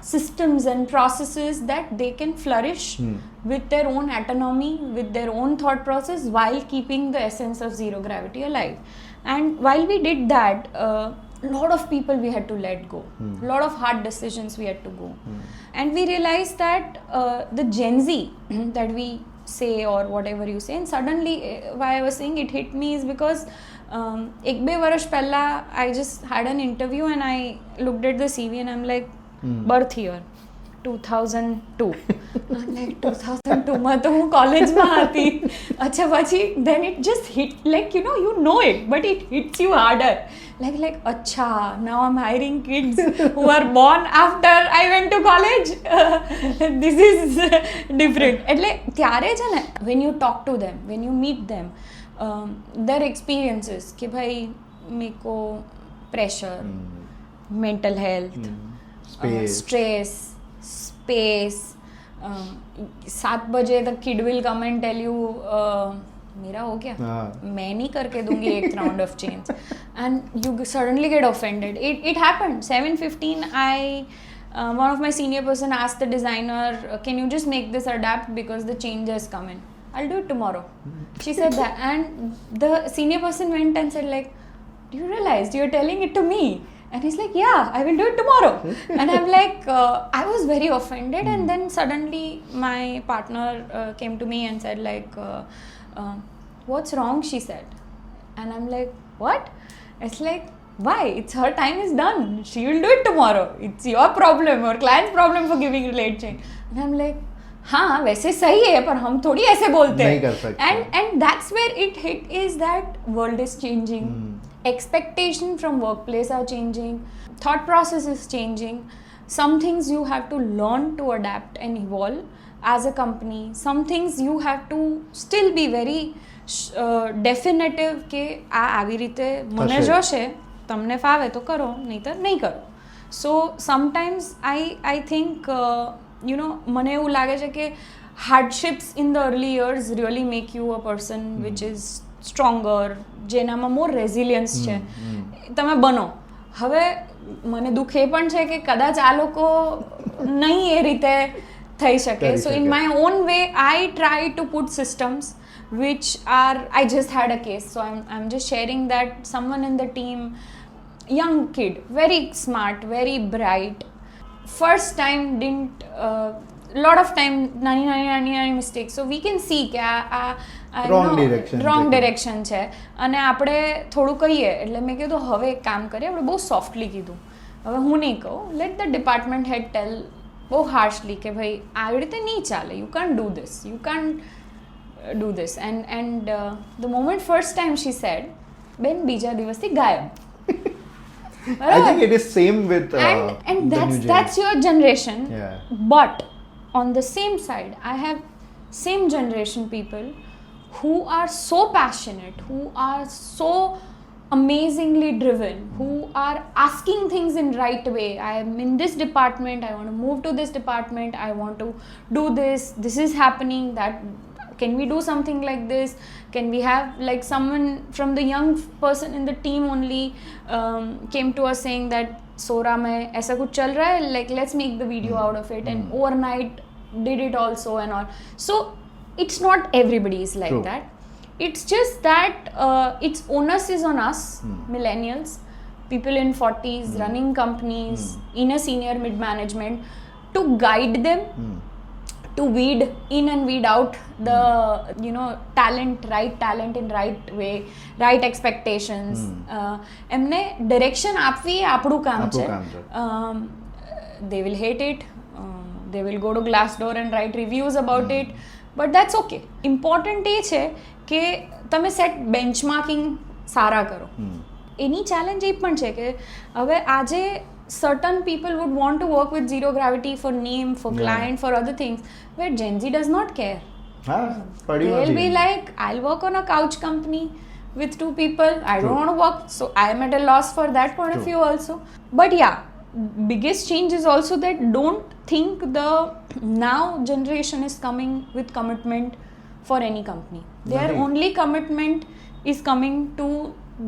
systems and processes that they can flourish with their own autonomy, with their own thought process, while keeping the essence of zero gravity alive. And while we did that, a lot of people we had to let go, a lot of hard decisions we had to go, and we realized that the Gen Z that we say, or whatever you say, and suddenly why I was saying it hit me is because ek be varash pehla I just had an interview and I looked at the CV and I'm like, birth year 2002. I'm like 2002 માં તો હું કોલેજમાં હતી. અચ્છા પછી then it just hit, like you know it, but it hits you harder, like acha, now I'm hiring kids who are born after I went to college. This is different. એટલે ત્યારે છે ને, when you talk to them, when you meet them, their experiences કે ભાઈ મેકો pressure, mental health, stress, space, 7 बजे the kid will come and tell you मेरा हो गया, मैं नहीं करके दूंगी एक round of change, and you suddenly get offended. It happened 7:15. One of my senior person asked the designer, can you just make this adapt because the change has come in. I'll do it tomorrow. She said that, and the senior person went and said like, do you realize you're telling it to me? And he's like, yeah, I will do it tomorrow. And I'm like, I was very offended. And then suddenly my partner came to me and said like, what's wrong, she said. And I'm like, what? It's like, why? It's her time is done. She will do it tomorrow. It's your problem or client's problem for giving you late change. And I'm like, हाँ वैसे सही है पर हम थोड़ी ऐसे बोलते हैं. And that's where it hit, is that world is changing. Expectation from workplace are changing, thought process is changing. Some things you have to learn to adapt and evolve as a company. Some things you have to still be very definitive કે આ આવી રીતે મને જોશે, તમને ફાવે તો કરો, નહીતર નહીં કરો. So sometimes I think મને એવું લાગે છે કે hardships in the early years really make you a person which is stronger, જેનામાં મોર રેઝિલિયન્સ છે, તમે બનો. હવે મને દુઃખ એ પણ છે કે કદાચ આ લોકો નહીં એ રીતે થઈ શકે. સો in my own way I try to put systems which are, I just had a case, so I'm just sharing that someone in the team, young kid, very smart, very bright, first time didn't lot of time નાની mistakes, so we can see કે આ wrong direction છે, અને આપણે થોડું કહીએ એટલે મેં કીધું હવે એક કામ કરીએ, આપણે બહુ સોફ્ટલી કીધું, હવે હું નહીં કહું, let the department head tell બહુ હાર્શલી કે ભાઈ આવી રીતે નહીં ચાલે, you can't do this, you can't do this. And the moment first time she said, બેન બીજા દિવસથી ગાયબ. I think it is same with and that's your generation. Yeah. But on the same side, I have same generation people who are so passionate, who are so amazingly driven, who are asking things in right way. I am in this department, I want to move to this department, I want to do this is happening, that can we do something like this, can we have, like someone from the young person in the team only came to us saying that Sora mein aisa kuch chal raha hai, like let's make the video out of it, and overnight did it also and all. So it's not everybody is like True. that. It's just that its onus is on us, millennials, people in 40s running companies, in a senior mid management, to guide them, to weed in and weed out the right talent in right way, right expectations. એમને direction આપવી એ આપણું કામ છે. They will hate it, they will go to Glassdoor and write reviews about it, but that's okay. Important એ છે કે તમે set benchmarking સારા કરો. એની challenge એ પણ છે કે હવે આજે certain people would want to work with zero gravity for name, for client, for other things, where Gen Z does not care. They'll be like, I'll work on a couch company with 2 people, I don't want to work, so I am at a loss for that point of view also. But yeah, biggest change is also that don't think the now generation is coming with commitment for any company. Their only commitment is coming to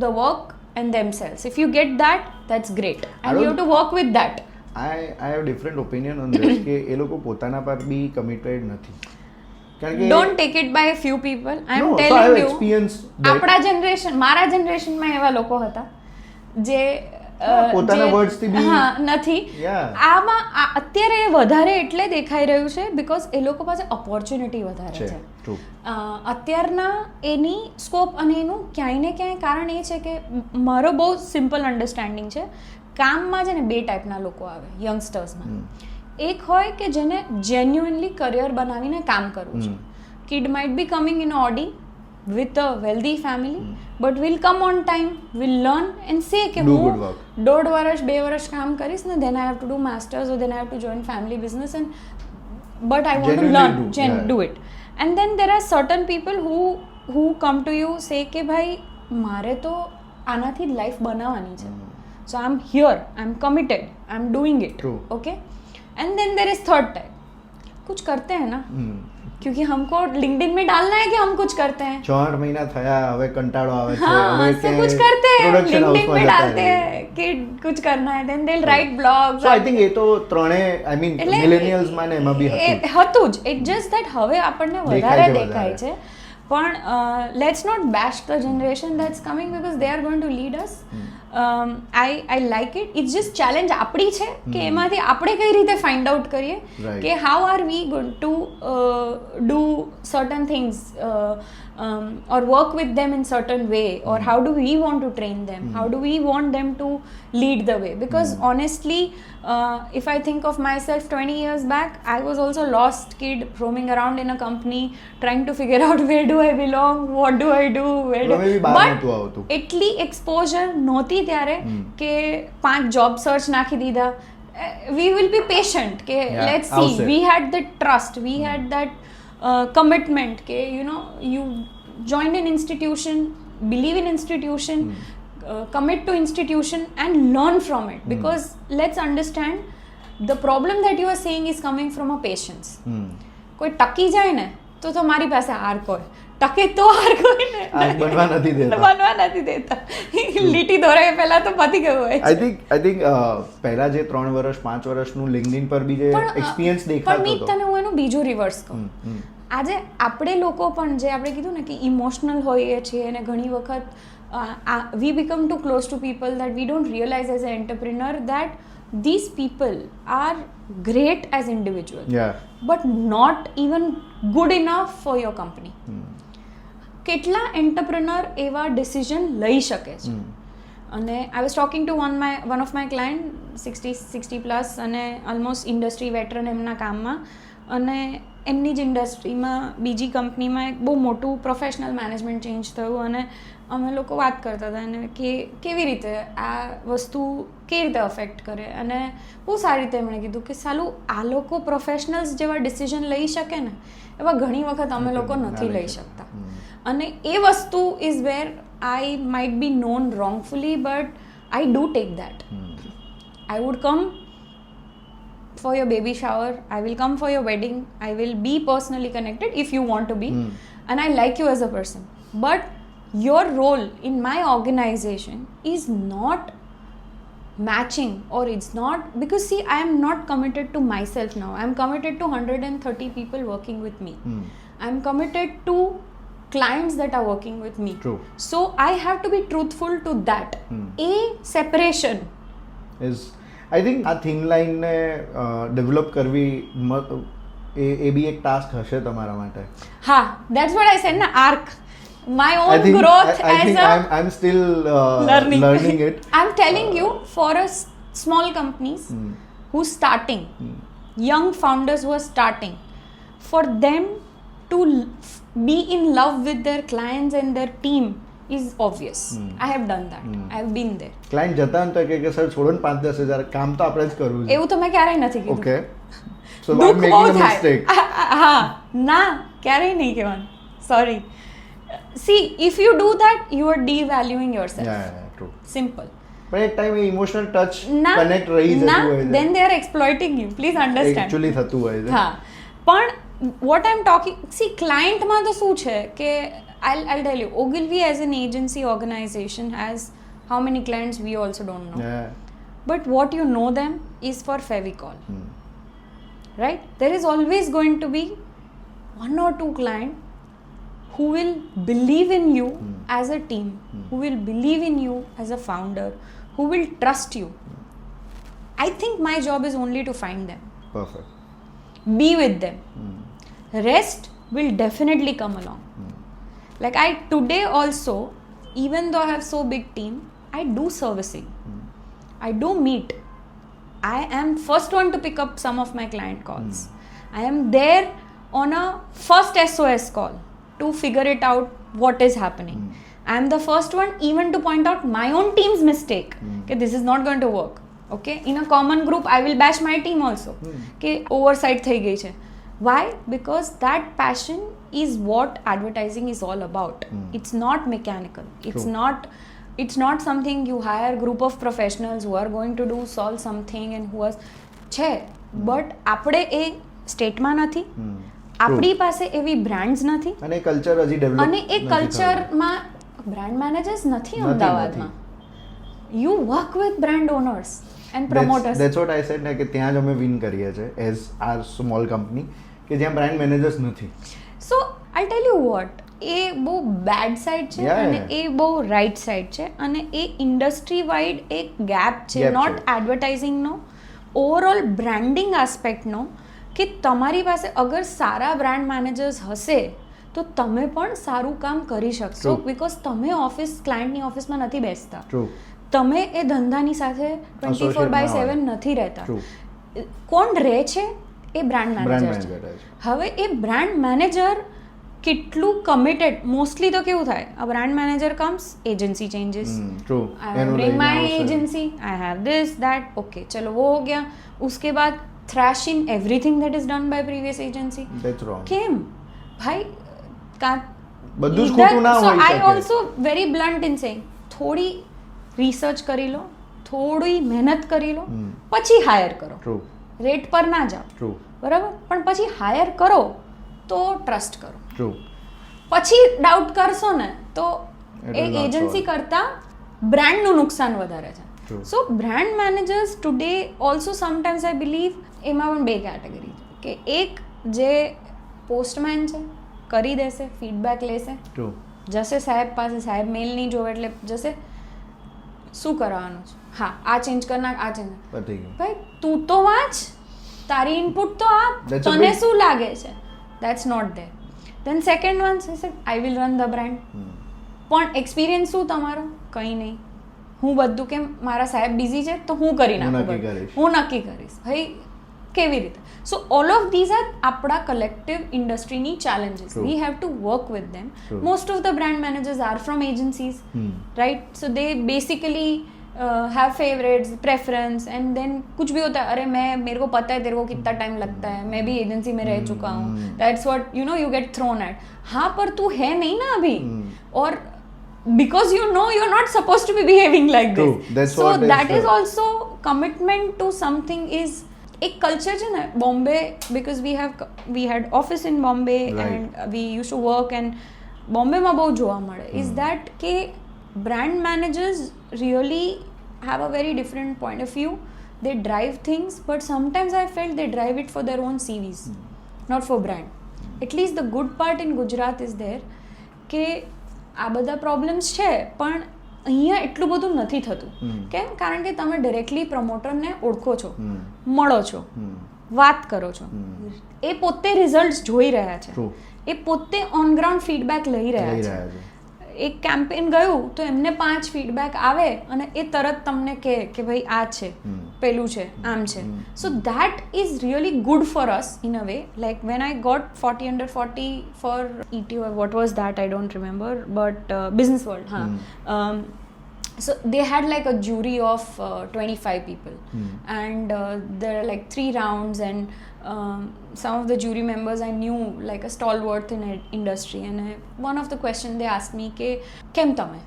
the work and themselves. If you get that, that's great, I and you have don't- to work with that. I have different opinion on this કે એ લોકો પોતાના પર બી committed નથી કારણ કે Don't take it by a few people. I am No, so I telling have you, experienced that. આપણા generation, મારા જનરેશનમાં એવા લોકો હતા જે પોતાના words થી બી- હા નથી. Yeah. આમાં અત્યારે વધારે એટલે દેખાઈ રહ્યું છે બીકોઝ એ લોકો પાસે ઓપોર્ચ્યુનિટી વધારે છે છે. ટ્રુ અત્યારના એની સ્કોપ અને એનું ક્યાંય ને ક્યાંય કારણ એ છે કે મારો બહુ સિમ્પલ અન્ડરસ્ટેન્ડિંગ છે, કામમાં છે ને બે ટાઈપના લોકો આવે યંગસ્ટર્સમાં. એક હોય કે જેને જેન્યુઇનલી કરિયર બનાવીને કામ કરવું છે. Kid might be coming in Audi with a wealthy family but will come on time, will learn and say કે Do good હું work. 1.5 વર્ષ 2 વર્ષ કામ કરીશ ને then I have to do masters or then I have to join family business and but I want Genuinely to learn do, yeah. do it. And then there are certain people who come to you say કે ભાઈ મારે તો આનાથી જ life બનાવવાની છે, so I'm here, I'm committed, I'm doing it. True. Okay, and then there is third type, कुछ करते हैं ना क्योंकि हमको लिंक्डइन में डालना है कि हम कुछ करते हैं. 6 મહિના થયા હવે કંટાળો આવે છે हाँ, હવે तो कुछ करते हैं, પ્રોડક્શન लिंक्डइन હાઉસમાં में જતા डालते રહીએ. हैं कि कुछ करना है, then they'll write blogs. So I think એ તો ત્રણે આઈ મીન એટલે મિલેનિયલ્સ માં ને એમાં બી હતું હતું જ. ઇટ જસ્ટ દેટ હવે આપણને દેખાય વધારે છે દેખાય છે. પણ let's not bash the generation that's coming because they are going to lead us. I like it. It's just challenge આપણી છે કે એમાંથી આપણે કઈ રીતે ફાઇન્ડ આઉટ કરીએ Right. કે how are we going to do certain things or work with them in certain way, or how do we want to train them, how do we want them to lead the way, because honestly if I think of myself 20 years back, I was also lost kid roaming around in a company trying to figure out where do I belong, what do I do, where do તમે બી બહાર નહોતું આવતું. એટલી exposure નહોતી ત્યારે કે 5 job search નાખી દીધા. We will be patient કે Yeah, let's see. આવશે. We had that trust, we had that commitment કે you know you joined an institution, believe in institution, commit to institution and learn from it, because let's understand the problem that you are saying is coming from a patience. કોઈ ટકી જાય ને તો તમારી પાસે હાર કોઈ ટકે તો હાર કોઈ ને આ બનવા નથી દેતા. બનવા નથી દેતા. લીટી દોરાય પહેલા તો પતી ગયું હોય છે. આઈ થિંક પહેલા જે 3 વર્ષ 5 વર્ષનું લિંક્ડઇન પર બી જે એક્સપિરિયન્સ પણ દેખાતો મી હતો તને હું એનું બીજું રિવર્સ કહું. આજે આપણે લોકો પણ જે આપણે કીધું ને કે ઇમોશનલ હોઈએ છીએ અને ઘણી વખત we become too close to people that we don't realise as an entrepreneur that these people are great as individuals, but not even good enough for your company. કેટલા એન્ટરપ્રિનર એવા ડિસિઝન લઈ શકે છે? અને I was talking two one of my client 60 plus અને almost industry veteran એમના કામમાં, અને એમની જ ઇન્ડસ્ટ્રીમાં બીજી કંપનીમાં એક બહુ મોટું પ્રોફેશનલ મેનેજમેન્ટ ચેન્જ થયું, અને અમે લોકો વાત કરતા હતા અને કે કેવી રીતે આ વસ્તુ કેવી રીતે અફેક્ટ કરે, અને બહુ સારી રીતે એમણે કીધું કે સાલું આ લોકો પ્રોફેશનલ્સ જેવા ડિસિઝન લઈ શકે ને એવા ઘણી વખત અમે લોકો નથી લઈ શકતા. અને એ વસ્તુ is where I might be known wrongfully but I do take that. I would come for your baby shower, I will come for your wedding, I will be personally connected if you want to be, and I like you as a person, but your role in my organization is not matching, or it's not, because see I am not committed to myself now, I am committed to 130 people working with me. I am committed to clients that are working with me. True. So I have to be truthful to that. A separation is I think આ thin લાઈનને develop કરવી એ બી એક task હશે તમારા માટે. હા, that's what I said na, arc. My I own think, growth I as think a I'm still learning it. I'm telling you, for small companies who's starting, young founders who are starting, for them to be in love with their clients and their team is obvious. I have done that. I have been there. Client જતા ને તો કે sir છોડો ને 5-10 હજાર કામ તો આપણે જ કરવું છે. એવું તો મેં ક્યારેય નથી કીધું. ઓકે સો દુઃખ I'm making બહુ a થાય. mistake. હા, ના ક્યારેય નહીં કહેવાનું. Sorry. See, if you do that, you are devaluing yourself. Yeah, true. Simple. પણ એક ટાઈમ ઇમોશનલ ટચ ના, કનેક્ટ રહી જતું હોય છે. then they are exploiting you. Please understand. Actually થતું હોય છે. હા, પણ what I'm talking, see, client માં તો શું છે કે I'll tell you, Ogilvy as an agency organization has how many clients we also don't know. Yeah. But what you know them is for Fevicol. Right? There is always going to be one or two clients who will believe in you as a team, who will believe in you as a founder, who will trust you. I think my job is only to find them. Perfect. Be with them. Rest will definitely come along. Like I today also, even though I have so big team, I do servicing. I do meet. I am first one to pick up some of my client calls. I am there on a first SOS call to figure it out what is happening. I am the first one even to point out my own team's mistake. Okay, this is not going to work. Okay, in a common group I will bash my team also. Okay, oversight થઈ ગઈ છે. Why? Because that passion is what advertising is all about. It's not mechanical. It's not something you hire group of professionals who are going to do solve something and who are છે. But આપણે એ સ્ટેટમાં નથી. આપણી પાસે એવી brands નથી અને culture હજી ડેવલપ અને એ કલ્ચરમાં બ્રાન્ડ મેનેજર્સ નથી અમદાવાદમાં. You work with brand owners and promoters. That's what I said ને કે ત્યાં જ અમે વિન કરીએ છે એઝ આર સ્મોલ કંપની કે જ્યાં બ્રાન્ડ મેનેજર્સ નથી. So I'll tell you what, એ બહુ બેડ સાઈડ છે અને એ બહુ રાઈટ સાઈડ છે અને એ ઇન્ડસ્ટ્રી વાઇડ એક ગેપ છે, નોટ એડવર્ટાઇઝિંગનો, ઓવરઓલ બ્રાન્ડિંગ આસ્પેક્ટનો, કે તમારી પાસે અગર સારા બ્રાન્ડ મેનેજર્સ હશે તો તમે પણ સારું કામ કરી શકશો. બિકોઝ તમે ઓફિસ ક્લાયન્ટની ઓફિસમાં નથી બેસતા, તમે એ ધંધાની સાથે 24/7 નથી રહેતા. કોણ રહે છે? એ બ્રાન્ડ મેનેજર છે. હવે એ બ્રાન્ડ મેનેજર કેટલું કમિટેડ, મોસ્ટલી તો કેવું થાય, અ brand manager comes, agency changes, I bring my agency, I have this that, okay चलो वो हो गया. उसके बाद thrashing everything that is done by previous agency. That's wrong. કેમ ભાઈ? બધું જ ખોટું ના હોય શકે. So I also very blunt in saying, થોડી રિસર્ચ કરી લો, થોડી મહેનત કરી લો, પછી હાયર કરો. ટ્રુ. રેટ પર ના જાઓ. ટ્રુ. બરાબર, પણ પછી હાયર કરો તો ટ્રસ્ટ કરો. ટ્રુ. પછી ડાઉટ કરશો ને તો એ એજન્સી કરતાં બ્રાન્ડનું નુકસાન વધારે છે. So brand managers today also sometimes I believe એમાં પણ બે કેટેગરી છે, કે એક જે પોસ્ટમેન છે, કરી દેશે, ફીડબેક લેશે, જશે સાહેબ પાસે, સાહેબ મેલ નહીં જોવે એટલે જશે, શું કરવાનું છે, હા આ ચેન્જ કર નાખ, આ ચેન્જ. ભાઈ તું તો વાંચ, તારી ઇનપુટ તો આપ, તને શું લાગે છે, that's not there. Then second one છે I will run the brand, પણ એક્સપિરિયન્સ શું તમારો? કંઈ નહીં, હું બધું કેમ, મારા સાહેબ બિઝી છે તો હું કરી નાખું, હું નક્કી કરીશ. ભાઈ કેવી રીતે? So all of these are આપણા કલેક્ટિવ ઇન્ડસ્ટ્રીની challenges. We have to work with them. Most of the brand managers are from agencies, right? So they basically have favourites, preference, and then कुछ भी होता है, अरे मैं, मेरे को पता है तेरे को कितना टाइम लगता है, मैं भी एजेंसी में रह चुका हूँ, that's what you know, you get thrown at. हाँ पर तू है नहीं ना अभी, और because you know you're not supposed to be behaving like this. So that is also commitment to something. Is एक culture છે ને Bombay, because we had office in Bombay, right, and we used to work, and બોમ્બેમાં બહુ જોવા મળે is that કે brand managers really have a very different point of view. They drive things, but sometimes I felt they drive it for their own CVs, not for brand. At least the good part in Gujarat is there કે આ બધા problems છે, પણ અહીંયા એટલું બધું નથી થતું. કેમ? કારણ કે તમે ડાયરેક્ટલી પ્રમોટરને ઓળખો છો, મળો છો, વાત કરો છો, એ પોતે રિઝલ્ટ જોઈ રહ્યા છે, એ પોતે ઓન ગ્રાઉન્ડ ફીડબેક લઈ રહ્યા છે. એક કેમ્પેન ગયું તો એમને 5 ફીડબેક આવે અને એ તરત તમને કહે કે ભાઈ આ છે, પેલું છે, આમ છે. So that is really good for us in a way. Like when I got 40 under 40 for ETO, what was that, I don't remember, but Business World, so they had like a jury of 25 people, and there are like 3 rounds, and some of the jury members I knew, like a stalwart in industry, and one of the question they asked me કે કેમ તમે,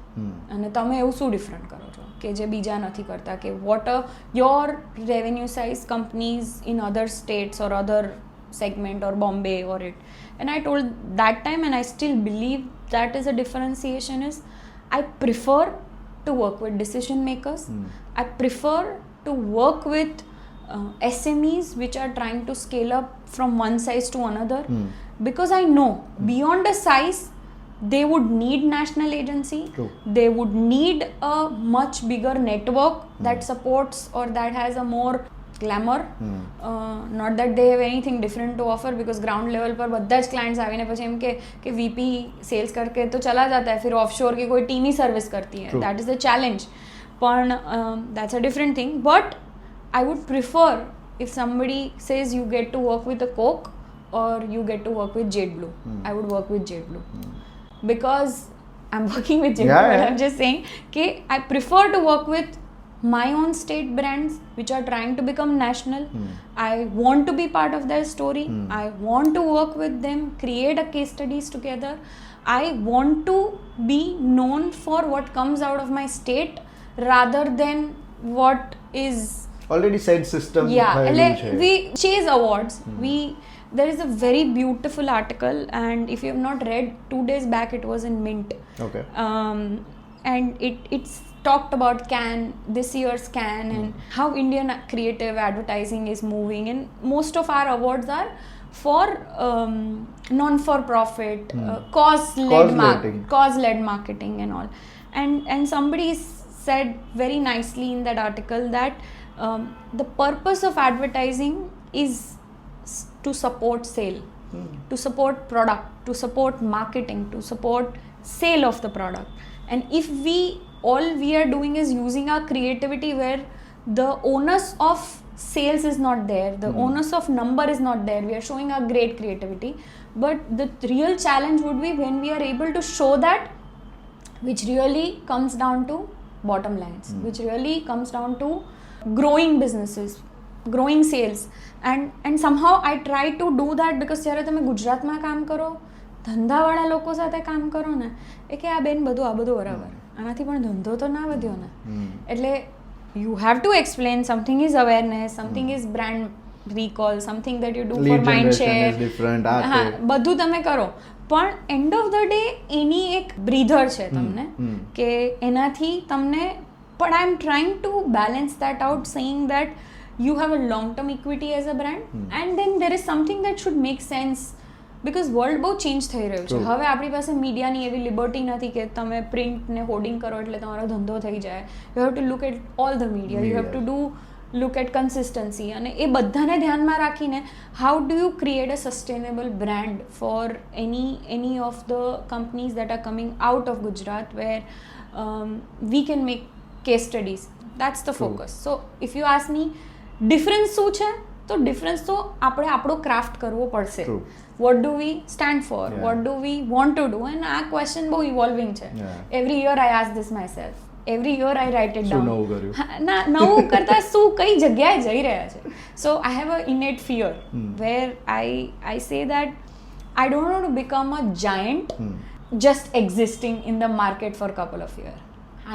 અને તમે એવું શું different કરો છો કે જે બીજા નથી કરતા, કે what are your revenue size companies in other states or other segment or Bombay or it. And I told that time, and I still believe that is a differentiation, is I prefer to work with decision makers. I prefer to work with SMEs which are trying to scale up from one size to another, because I know beyond a size they would need national agency. True. They would need a much bigger network that supports or that has a more glamour. Not that they have anything different to offer, because ground level पर બધા જ clients आવીને પછી એમ કે VP sales करके तो चला जाता है, फिर offshore की कोई team ही service करती है. True. That is the challenge. पण that's a different thing. But I would prefer if somebody says you get to work with a Coke or you get to work with Jade Blue. I would work with Jade Blue. Because I'm working with Jade Blue, but I'm just saying that I prefer to work with my own state brands which are trying to become national. I want to be part of their story. I want to work with them, create a case studies together. I want to be known for what comes out of my state rather than what is already said system. We chase awards. There is a very beautiful article, and if you have not read, 2 days back it was in Mint. Okay. And it's talked about Cannes, this year's Cannes, and how Indian creative advertising is moving. And most of our awards are for non-for-profit, cause-led marketing and all. And somebody said very nicely in that article that the purpose of advertising is to support sale, to support product, to support marketing, to support sale of the product. And if all we are doing is using our creativity where the onus of sales is not there, the onus of number is not there, we are showing our great creativity. But the real challenge would be when we are able to show that, which really comes down to bottom lines, which really comes down to growing businesses, growing sales. And somehow I try to do that, because જ્યારે તમે ગુજરાતમાં કામ કરો, ધંધાવાળા લોકો સાથે કામ કરો ને, એ કે આ બેન આ બધું બરાબર, આનાથી પણ ધંધો તો ના વધ્યો ને. એટલે you have to explain something is awareness, something is brand recall, something that you do for mind share, બધું તમે કરો. પણ end of the day એની એક breather છે તમને, કે એનાથી તમને. But I'm trying to balance that out, saying that you have a long-term equity as a brand, and then there is something that should make sense, because world બહુ change થઈ રહ્યું છે. હવે આપણી પાસે મીડિયાની એવી લિબર્ટી નથી કે તમે પ્રિન્ટ ને હોર્ડિંગ કરો એટલે તમારો ધંધો થઈ જાય. You have to look at all the media. You have to look at consistency, અને એ બધાને ધ્યાનમાં રાખીને how do you create a sustainable brand for any of the companies that are coming out of Gujarat, where we can make case studies. That's the focus. So if you ask me difference શું છે, તો difference તો આપણે આપણો craft કરવો પડશે. What do we stand for? What do we want to do? And આ question બહુ evolving છે. Every year I ask this myself. Every year I write it down. શું નવું કર્યું? ના, નવું કરતા શું કઈ જગ્યાએ જઈ રહ્યા છે. So I have an innate fear where I say that I don't want to become a giant just existing in the market for a couple of years.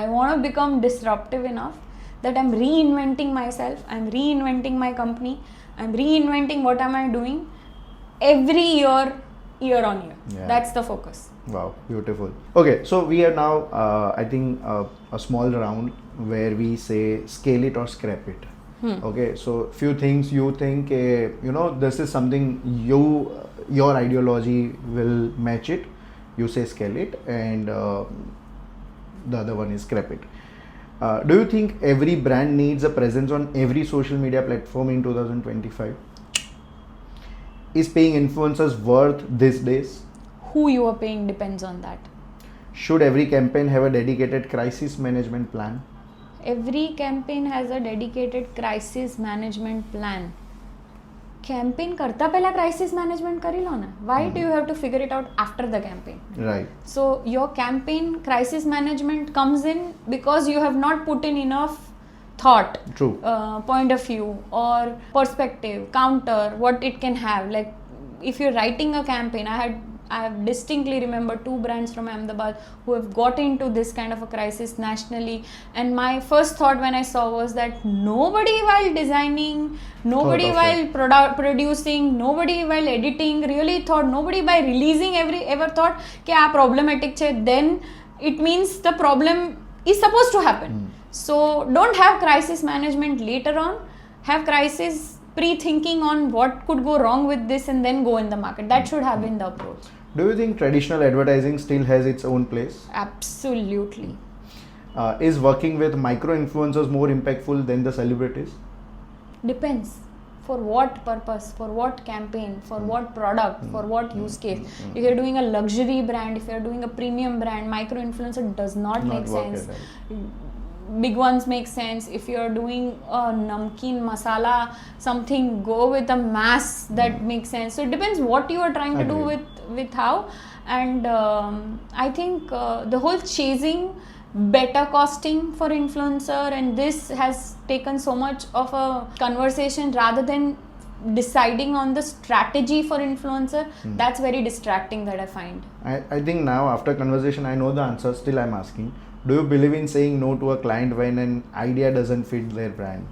I want to become disruptive enough that I'm reinventing myself, I'm reinventing my company, I'm reinventing what am I doing every year on year. That's the focus. Wow, beautiful. Okay, so we are now I think a small round where we say scale it or scrap it. Okay, so few things you think this is something your ideology will match it, you say scale it, and the other one is scrap it. Do you think every brand needs a presence on every social media platform in 2025? Is paying influencers worth these days? Who you are paying depends on that. Should every campaign have a dedicated crisis management plan? Every campaign has a dedicated crisis management plan. Campaign करता पहला crisis management करी लो ना. Why do you have to figure it out after the campaign? Right. So your campaign crisis management comes in because you have not put in enough thought, point of view or perspective, counter, what it can have. Like if you're writing a campaign, I have distinctly remember 2 brands from Ahmedabad who have got into this kind of a crisis nationally. And my first thought when I saw was that nobody while designing, nobody of while producing, nobody while editing really thought, nobody by releasing ever thought कि आ problematic है. Then it means the problem is supposed to happen. So don't have crisis management later on. Have crisis pre-thinking on what could go wrong with this and then go in the market. That should have been the approach. Do you think traditional advertising still has its own place? Absolutely. Is working with micro-influencers more impactful than the celebrities? Depends. For what purpose, for what campaign, for what product, for what use case. If you're doing a luxury brand, if you're doing a premium brand, micro-influencer does not make sense. Big ones make sense. If you're doing a namkeen masala something, go with a mass that makes sense. So it depends what you are trying to do with how. And I think the whole chasing better costing for influencer, and this has taken so much of a conversation rather than deciding on the strategy for influencer. That's very distracting, that I find. I think now after conversation I know the answer, still I'm asking. Do you believe in saying no to a client when an idea doesn't fit their brand?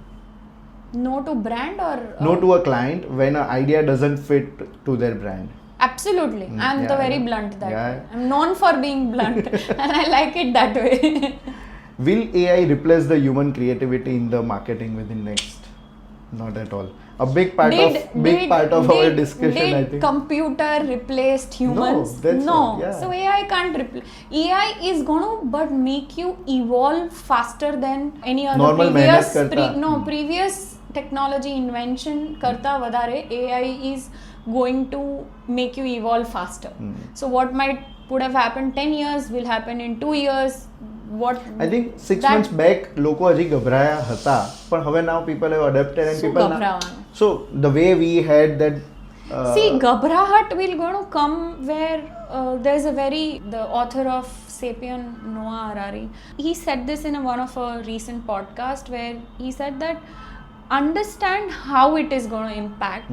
No to brand or? No to a client when an idea doesn't fit to their brand. Absolutely. I'm very blunt that way. I'm known for being blunt and I like it that way. Will AI replace the human creativity in the marketing within next? Not at all. A big part of our discussion, I think. Computer replaced humans? No. So AI can't replace. AI is going to but make you evolve faster than any other previous technology invention karta vadare. AI is going to make you evolve faster. So what would have happened 10 years will happen in 2 years. I think 6 months back લોકો હજી ગભરાયા હતા, પણ હવે now people have adapted and people so the way we had that see, Ghabrahat will going to come where there's the author of Sapien, Noah Harari, he said this in one of a recent podcast where he said that understand how it is going to impact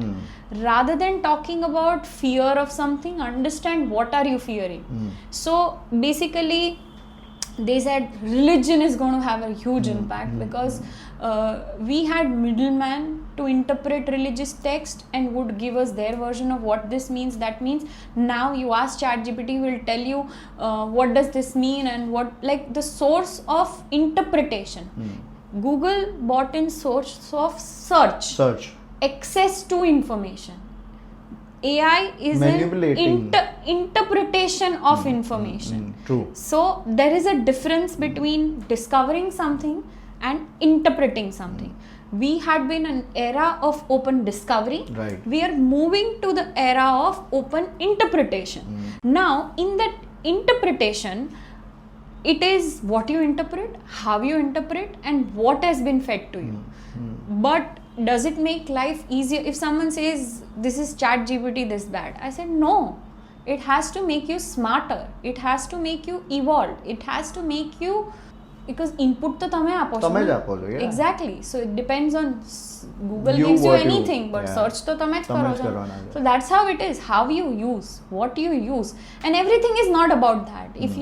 rather than talking about fear of something, understand what are you fearing. So basically they said religion is going to have a huge impact because we had middlemen to interpret religious text and would give us their version of what this means, that means. Now you ask ChatGPT, will tell you what does this mean and what, like the source of interpretation. Google bought in source of search, access to information. AI is an interpretation of information. True. So there is a difference between discovering something and interpreting something. We had been an era of open discovery. Right. We are moving to the era of open interpretation. Now in that interpretation, it is what you interpret, how you interpret, and what has been fed to you. But does it make life easier? If someone says this is ChatGPT, this, that, I said no. It has to make you smarter. It has to make you evolve. It has to make you, because input to tame apo cho. Exactly. So it depends on Google gives you anything, but search to tame karo cho. So that's how it is. How you use, what you use, and everything is not about that. If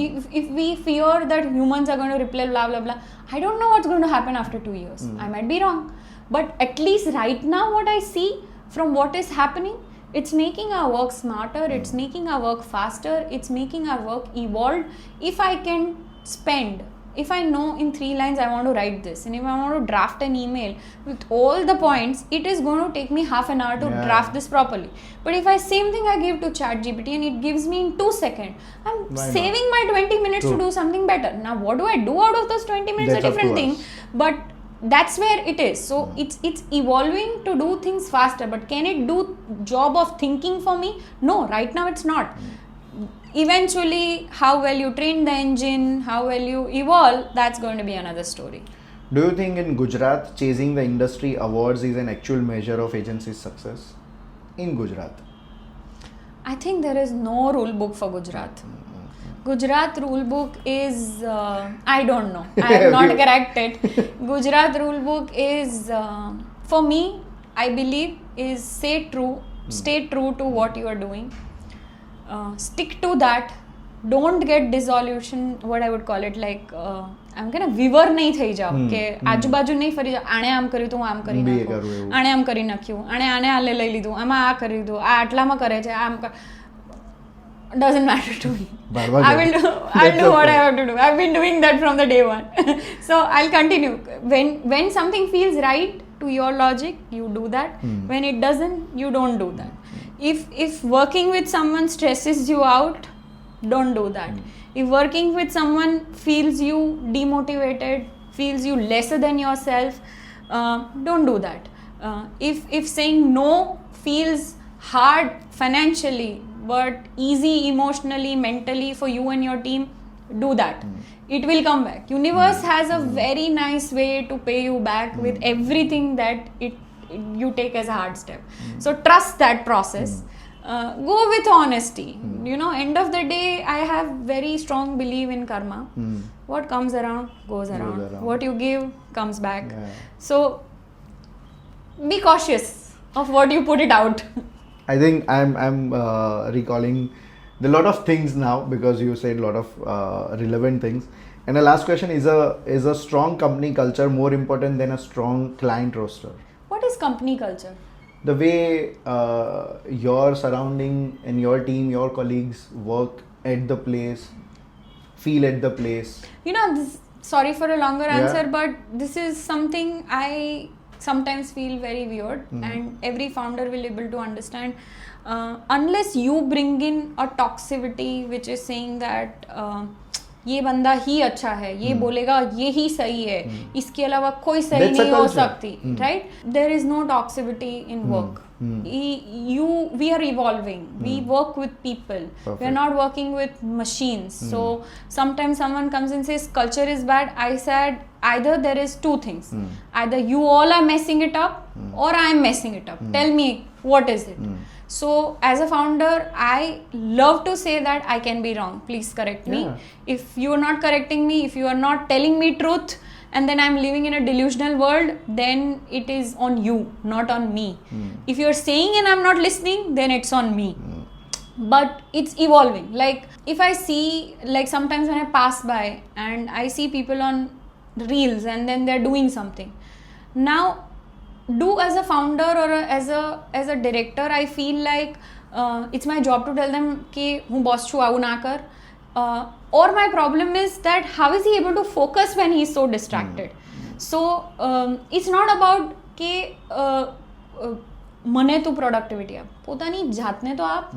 we fear that humans are going to replace blah blah blah, I don't know what's going to happen after 2 years. I might be wrong. But at least right now what I see from what is happening, it's making our work smarter, it's making our work faster, it's making our work evolved. If I can spend, if I know in 3 lines I want to write this, and if I want to draft an email with all the points, it is going to take me half an hour to draft this properly. But if same thing I give to ChatGPT and it gives me in 2 seconds, I'm saving my 20 minutes to do something better. Now what do I do out of those 20 minutes? That's a different thing. But that's where it is. So it's evolving to do things faster, but can it do job of thinking for me? No, right now it's not. Eventually, how well you train the engine, how well you evolve, that's going to be another story. Do you think in Gujarat chasing the industry awards is an actual measure of agency's success in Gujarat? I think there is no rule book for Gujarat. Gujarat rule book is, I don't know, I am not corrected. Gujarat rule book is, for me, I believe, is stay true to what you are doing. stick to that. Don't get dissolution, what I would call it, like આમ કે ને weaver નહીં થઈ જાઓ કે આજુબાજુ નહીં ફરી જાઓ, આણે આમ કર્યું તો હું આમ કરી નાખું, આણે આમ કરી નાખ્યું, આણે આ લઈ લીધું, આમાં આ કરી દીધું, આ આટલામાં કરે છે, આમ doesn't matter to me. I'll do what I have to do. I've been doing that from the day one. So I'll continue. When something feels right to your logic, you do that. When it doesn't, you don't do that. If working with someone stresses you out, don't do that. If working with someone feels you demotivated, feels you lesser than yourself, don't do that. If saying no feels hard financially but easy emotionally, mentally for you and your team, do that. It will come back. Universe has a very nice way to pay you back with everything that you take as a hard step. So trust that process. Go with honesty. You know, end of the day, I have very strong belief in karma. What comes around goes around. What you give comes back. So be cautious of what you put it out. I think I'm recalling a lot of things now because you said a lot of relevant things. And the last question is a strong company culture more important than a strong client roster? What is company culture? The way your surrounding and your team, your colleagues work at the place, feel at the place. You know, sorry for a longer answer, but this is something I sometimes feel very weird, and every founder will be able to understand. Unless you bring in a toxicity which is saying that ये बंदा ही अच्छा है, ये बोलेगा ये ही सही है, इसके अलावा कोई सही नहीं हो सकती, right? There is no toxicity in work. We are evolving. We work with people. Perfect. We are not working with machines. So sometimes someone comes and says culture is bad. I said either there is two things. Either you all are messing it up or I am messing it up. Tell me, what is it? So as a founder, I love to say that I can be wrong. Please correct me. If you are not correcting me, if you are not telling me truth, and then I'm living in a delusional world, then it is on you, not on me. If you're saying and I'm not listening, then it's on me. But it's evolving. Like if I see, like sometimes when I pass by and I see people on reels and then they're doing something. Now, do as a founder or as a director, I feel like it's my job to tell them कि हूँ boss छू आउ ना कर. Or my problem is that how is he able to focus when he is so distracted? So it's not about कि મને તું productivity આપ, પોતાની જાતને તો આપ,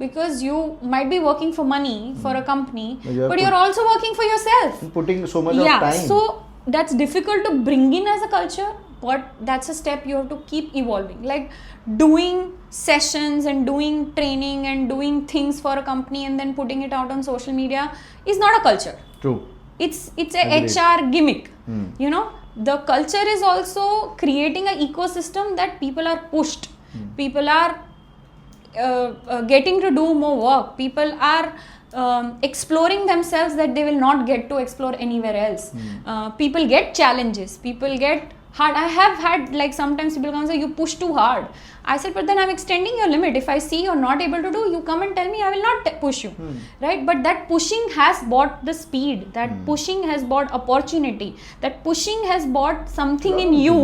because you might be working for money for a company, but you're also working for yourself, putting so much of time. So that's difficult to bring in as a culture, but that's a step you have to keep evolving. Like doing sessions and doing training and doing things for a company and then putting it out on social media is not a culture. True. It's a HR gimmick. You know, the culture is also creating an ecosystem that people are pushed. People are getting to do more work. People are exploring themselves that they will not get to explore anywhere else. People get challenges. People get hard. I have had, like, sometimes people come and say you push too hard. I said, but then I'm extending your limit. If I see you're not able to do, you come and tell me, I will not push you. Right? But that pushing has bought the speed. That pushing has bought opportunity. That pushing has bought something in you,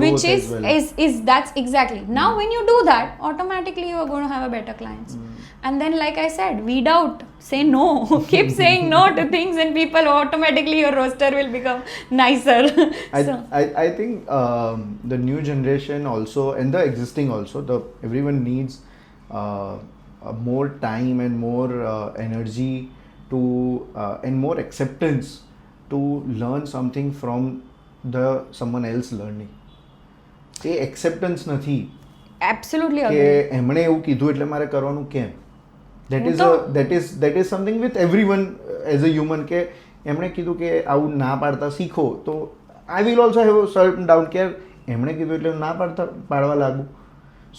which is that's exactly. Now when you do that, automatically you are going to have a better clients. And then, like I said, weed out, say no, keep saying no to things, and people automatically, your roster will become nicer. I think the new generation also, and the existing also, everyone needs more time and more energy to and more acceptance to learn something from someone else learning. A acceptance નથી. Absolutely કે એમણે એવું કીધું એટલે મારે કરવાનું કેમ? that is something with everyone as a human, કે એમણે કીધું કે આવું ના પાડતા શીખો, તો I will also have a certain doubt કે એમણે કીધું એટલે ના પાડવા લાગુ.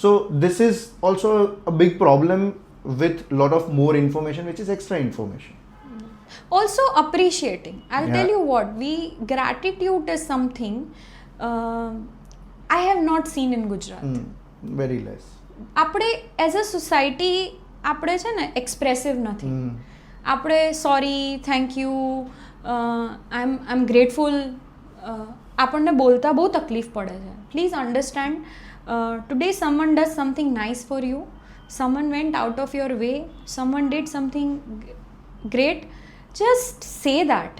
So this is also a big problem with lot of more information, which is extra information. Also appreciating. I'll tell you what, gratitude is something I have not seen in Gujarat. Very less. આપણે as a society, આપણે છે ને expressive નથી. આપણે sorry, thank you, I M grateful, આપણને બોલતા બહુ તકલીફ પડે છે. Please understand, today someone does something nice for you, someone went out of your way, someone did something great, just say that.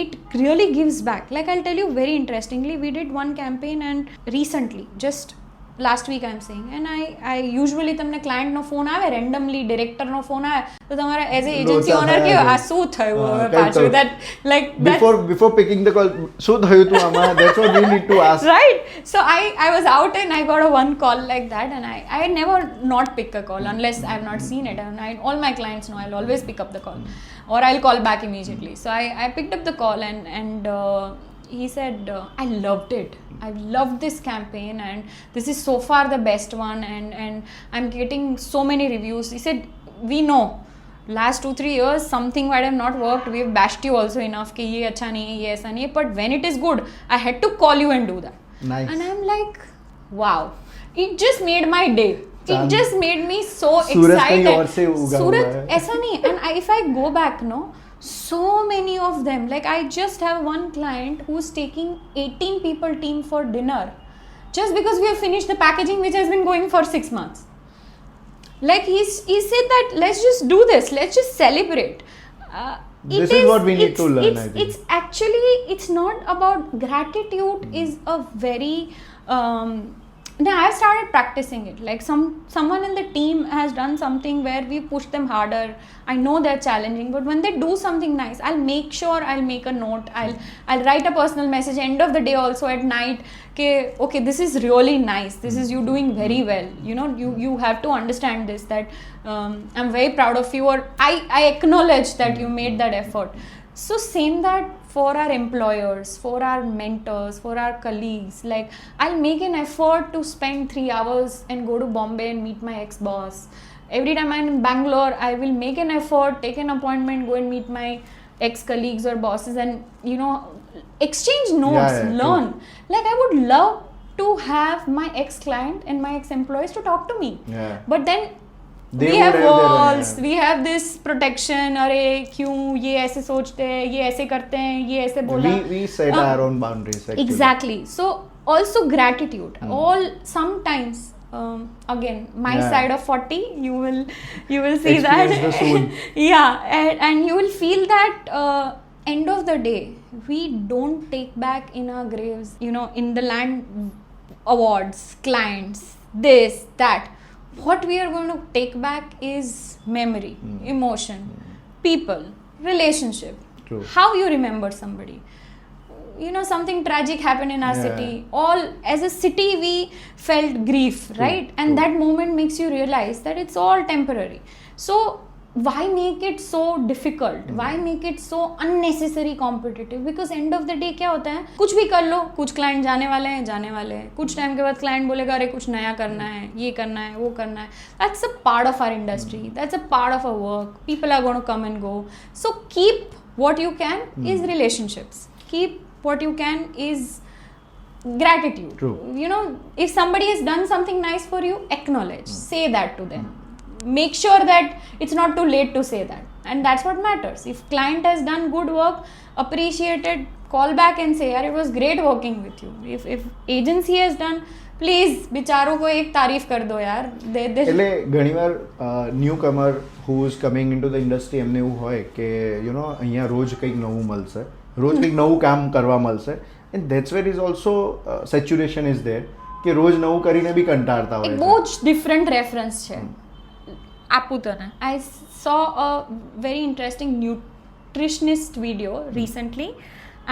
It really gives back. Like, I'll tell you very interestingly, we did one campaign and recently, just last week I'm saying, and I usually તમને client નો phone આવે, randomly director નો phone આવે, તો તમારા as a agency honour કે આ શું થયું હવે પાછું, that like before picking the call, શું થયું તું આમાં, that's what we need to ask, right? So I was out and I got a one call like that, and I never not pick a call unless I've not seen it, and all my clients know I'll always pick up the call, or I'll call back immediately. So I picked up the call and he said, I loved it. I loved this campaign and this is so far the best one, and I'm getting so many reviews. He said, we know last 2-3 years something might have not worked. We've bashed you also enough कि ये अच्छा नहीं है, ये ऐसा नहीं है, but when it is good, I had to call you and do that. Nice. And I'm like, wow, it just made my day. It just made me so सूरज कहीं excited. और से उगा हुआ सूरज है. ऐसा नहीं. And if I go back, no, so many of them, like I just have one client who's taking 18 people team for dinner just because we have finished the packaging which has been going for 6 months. Like he said that let's just do this, let's just celebrate. This is what we need to learn, I think. It's actually, it's not about gratitude. Is a very now I've started practicing it. Like someone in the team has done something where we push them harder. I know they're challenging, but when they do something nice, I'll make sure I'll make a note. I'll write a personal message end of the day also at night. Okay, this is really nice. This is you doing very well. You know, you have to understand this, that I'm very proud of you, or I acknowledge that you made that effort. So same that for our employers, for our mentors, for our colleagues. Like, I'll make an effort to spend 3 hours and go to Bombay and meet my ex-boss. Every time I'm in Bangalore, I will make an effort, take an appointment, go and meet my ex-colleagues or bosses and, you know, exchange notes, learn. True. Like, I would love to have my ex-client and my ex-employees to talk to me. Yeah. But then we have walls, we have this protection. अरे क्यों ये ऐसे सोचते हैं, ये ऐसे करते हैं, ये ऐसे बोला. We set our own boundaries. Actually. Exactly. So also gratitude. All sometimes again my side of 40, you will see experience that. The soul. Yeah, and you will feel that end of the day we don't take back in our graves, you know, in the land, awards, clients, this, that. What we are going to take back is memory, emotion, people, relationship. True. How you remember somebody. You know, something tragic happened in our city. All as a city we felt grief, right? And that moment makes you realize that it's all temporary. So why make it so difficult? Why make it so unnecessary competitive? Because end of the day क्या होता है, कुछ भी कर लो, कुछ client जाने वाले हैं, कुछ टाइम के बाद क्लाइंट बोलेगा अरे कुछ नया करना है, ये करना है, वो करना है. That's a part of our industry. That's a part of our work. People are going to come and go. So keep what you can is relationships. Keep what you can is gratitude. True. You know, if somebody has done something nice for you, acknowledge. Say that to them. Make sure that it's not too late to say that, and that's what matters. If client has done good work, appreciate it, call back and say, yaar, it was great working with you. If agency has done, please बिचारों को एक तारीफ कर दो यार. એટલે ઘણીવાર ન્યૂકમર who is coming into the industry એમને એવું હોય કે you know અહીંયા રોજ કંઈક નવું મળશે, રોજ કંઈક નવું કામ કરવા મળશે, and that's where is also saturation is there કે રોજ નવું કરીને બી કંટાળતા હોય. એક બહુ જ ડિફરન્ટ રેફરન્સ છે આપું તને. I saw a very interesting nutritionist video recently,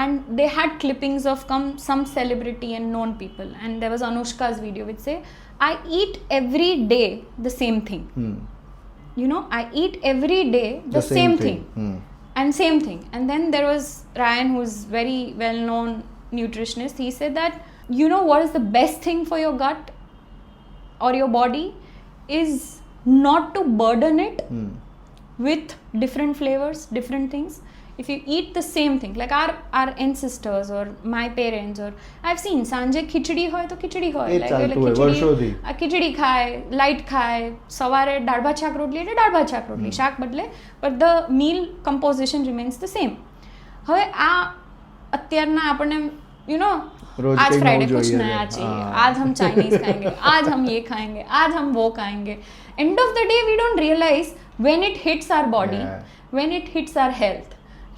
and they had clippings of some celebrity and known people, and there was Anushka's video which say, I eat every day the same thing. You know, I eat every day the same thing. And same thing. And then there was Ryan, who's very well known nutritionist. He said that, you know what is the best thing for your gut or your body is not to burden it with different flavors, different things. if you eat the same thing, like our ancestors or my parents, or I've seen સાંજે ખીચડી હોય તો ખીચડી હોય, એ ચાલતું હોય વર્ષોથી. ખીચડી ખાય, light ખાય, સવારે દાળ ભાત શાક રોટલી એટલે દાળ ભાત શાક રોટલી, શાક બદલે, but the meal composition remains the same. હવે આ અત્યારના આપણને you know रोज आज कहीं फ्राइडे नવું कुछ જોઈએ नया છે. चाहिए, हाँ. आज हम चाइनीज खाएंगे, आज हम ये खाएंगे, आज हम वो खाएंगे. End of the day we don't realize when it hits our body, Yeah. when it hits our health,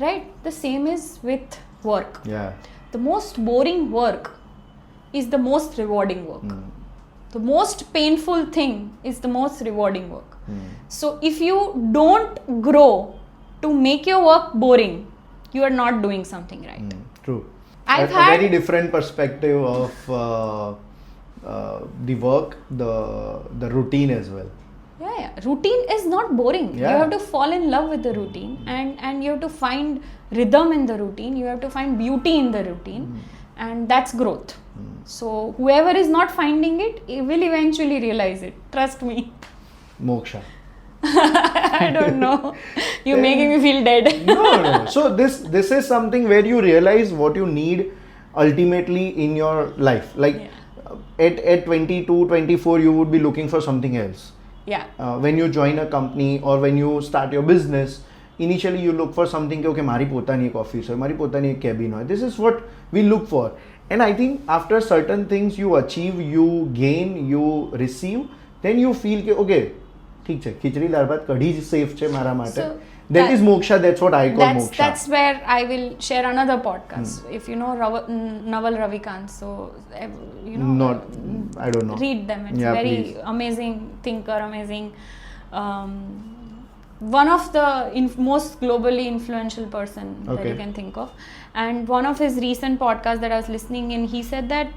right? The same is with work. Yeah. The most boring work is the most rewarding work. The most painful thing is the most rewarding work. So if you don't grow to make your work boring, you are not doing something right. True. I've a had- very different perspective of the work, the routine as well. Yeah. Routine is not boring. Yeah. You have to fall in love with the routine, and you have to find rhythm in the routine. You have to find beauty in the routine, and that's growth. So whoever is not finding it, he will eventually realize it. Trust me. Moksha. I don't know. You're making me feel dead. No. So this is something where you realize what you need ultimately in your life. Like at 22, 24, you would be looking for something else. Yeah. When you join a company or when you start your business, initially you look for something कि okay मारी पोतानी एक office है, मारी पोतानी एक cabin है. This is what we look for. And I think after certain things you achieve, you gain, you receive, then you feel कि okay ठीक છે, ખીચડી દાળ ભાત કઢી જ safe છે મારા માટે. So, That is moksha. That's what I call moksha. That's where I will share another podcast. If you know Naval Ravikant, so you know. Not, I don't know. Read them. It's Yeah, very please. amazing thinker, amazing. One of the most globally influential person that Okay. you can think of. And one of his recent podcasts that I was listening in, he said that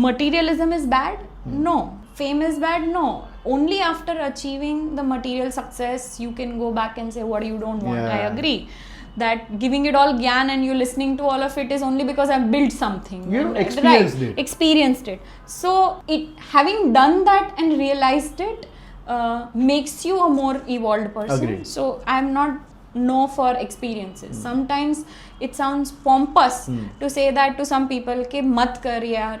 materialism is bad. No. Fame is bad. No. Only after achieving the material success you can go back and say what you don't want. Yeah. I agree that giving it all gyan and you listening to all of it is only because I've built something. You And, experienced it. Experienced it. So having done that and realized it makes you a more evolved person. Agreed. So I'm not no for experiences. Sometimes it sounds pompous to say that to some people कि मत कर यार,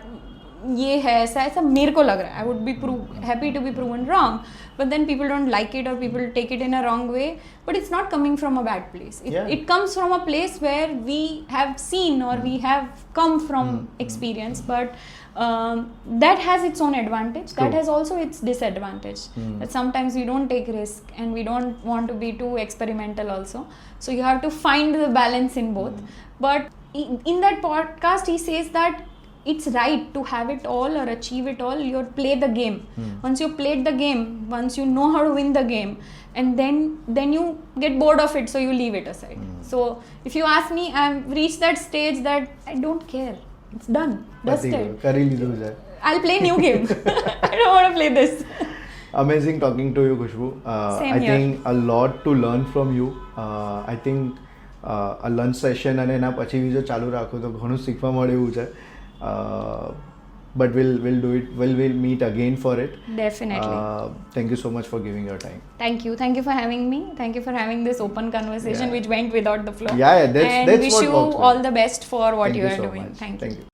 ये है ऐसा ऐसा मेरे को लग रहा है. I would be happy to be proven wrong, but then people don't like it or people take it in a wrong way. But it's not coming from a bad place. It comes from a place where we have seen or we have come from experience, but that has its own advantage. That has also its disadvantage. That sometimes we don't take risk and we don't want to be too experimental also. So you have to find the balance in both. But in that podcast, he says that it's right to have it all or achieve it all. You play the game. Once you played the game, once you know how to win the game, and then you get bored of it, so you leave it aside. So if you ask me, I've reached that stage that I don't care. It's done. Dusted. કરી લીધું છે. I'll play new game. I don't want to play this. Amazing talking to you, Khushbu. Same I here. think a lot to learn from you. I think a lunch session અને એના પછી બીજો ચાલુ રાખો તો ઘણું શીખવા મળે એવું છે. But we'll do it. We'll meet again for it. Definitely. Thank you so much for giving your time. Thank you. Thank you for having me. Thank you for having this open conversation Yeah. which went without the flow. Yeah, that's and what wish you works well. all the best for what Thank you you are so doing. much. Thank you. Thank you.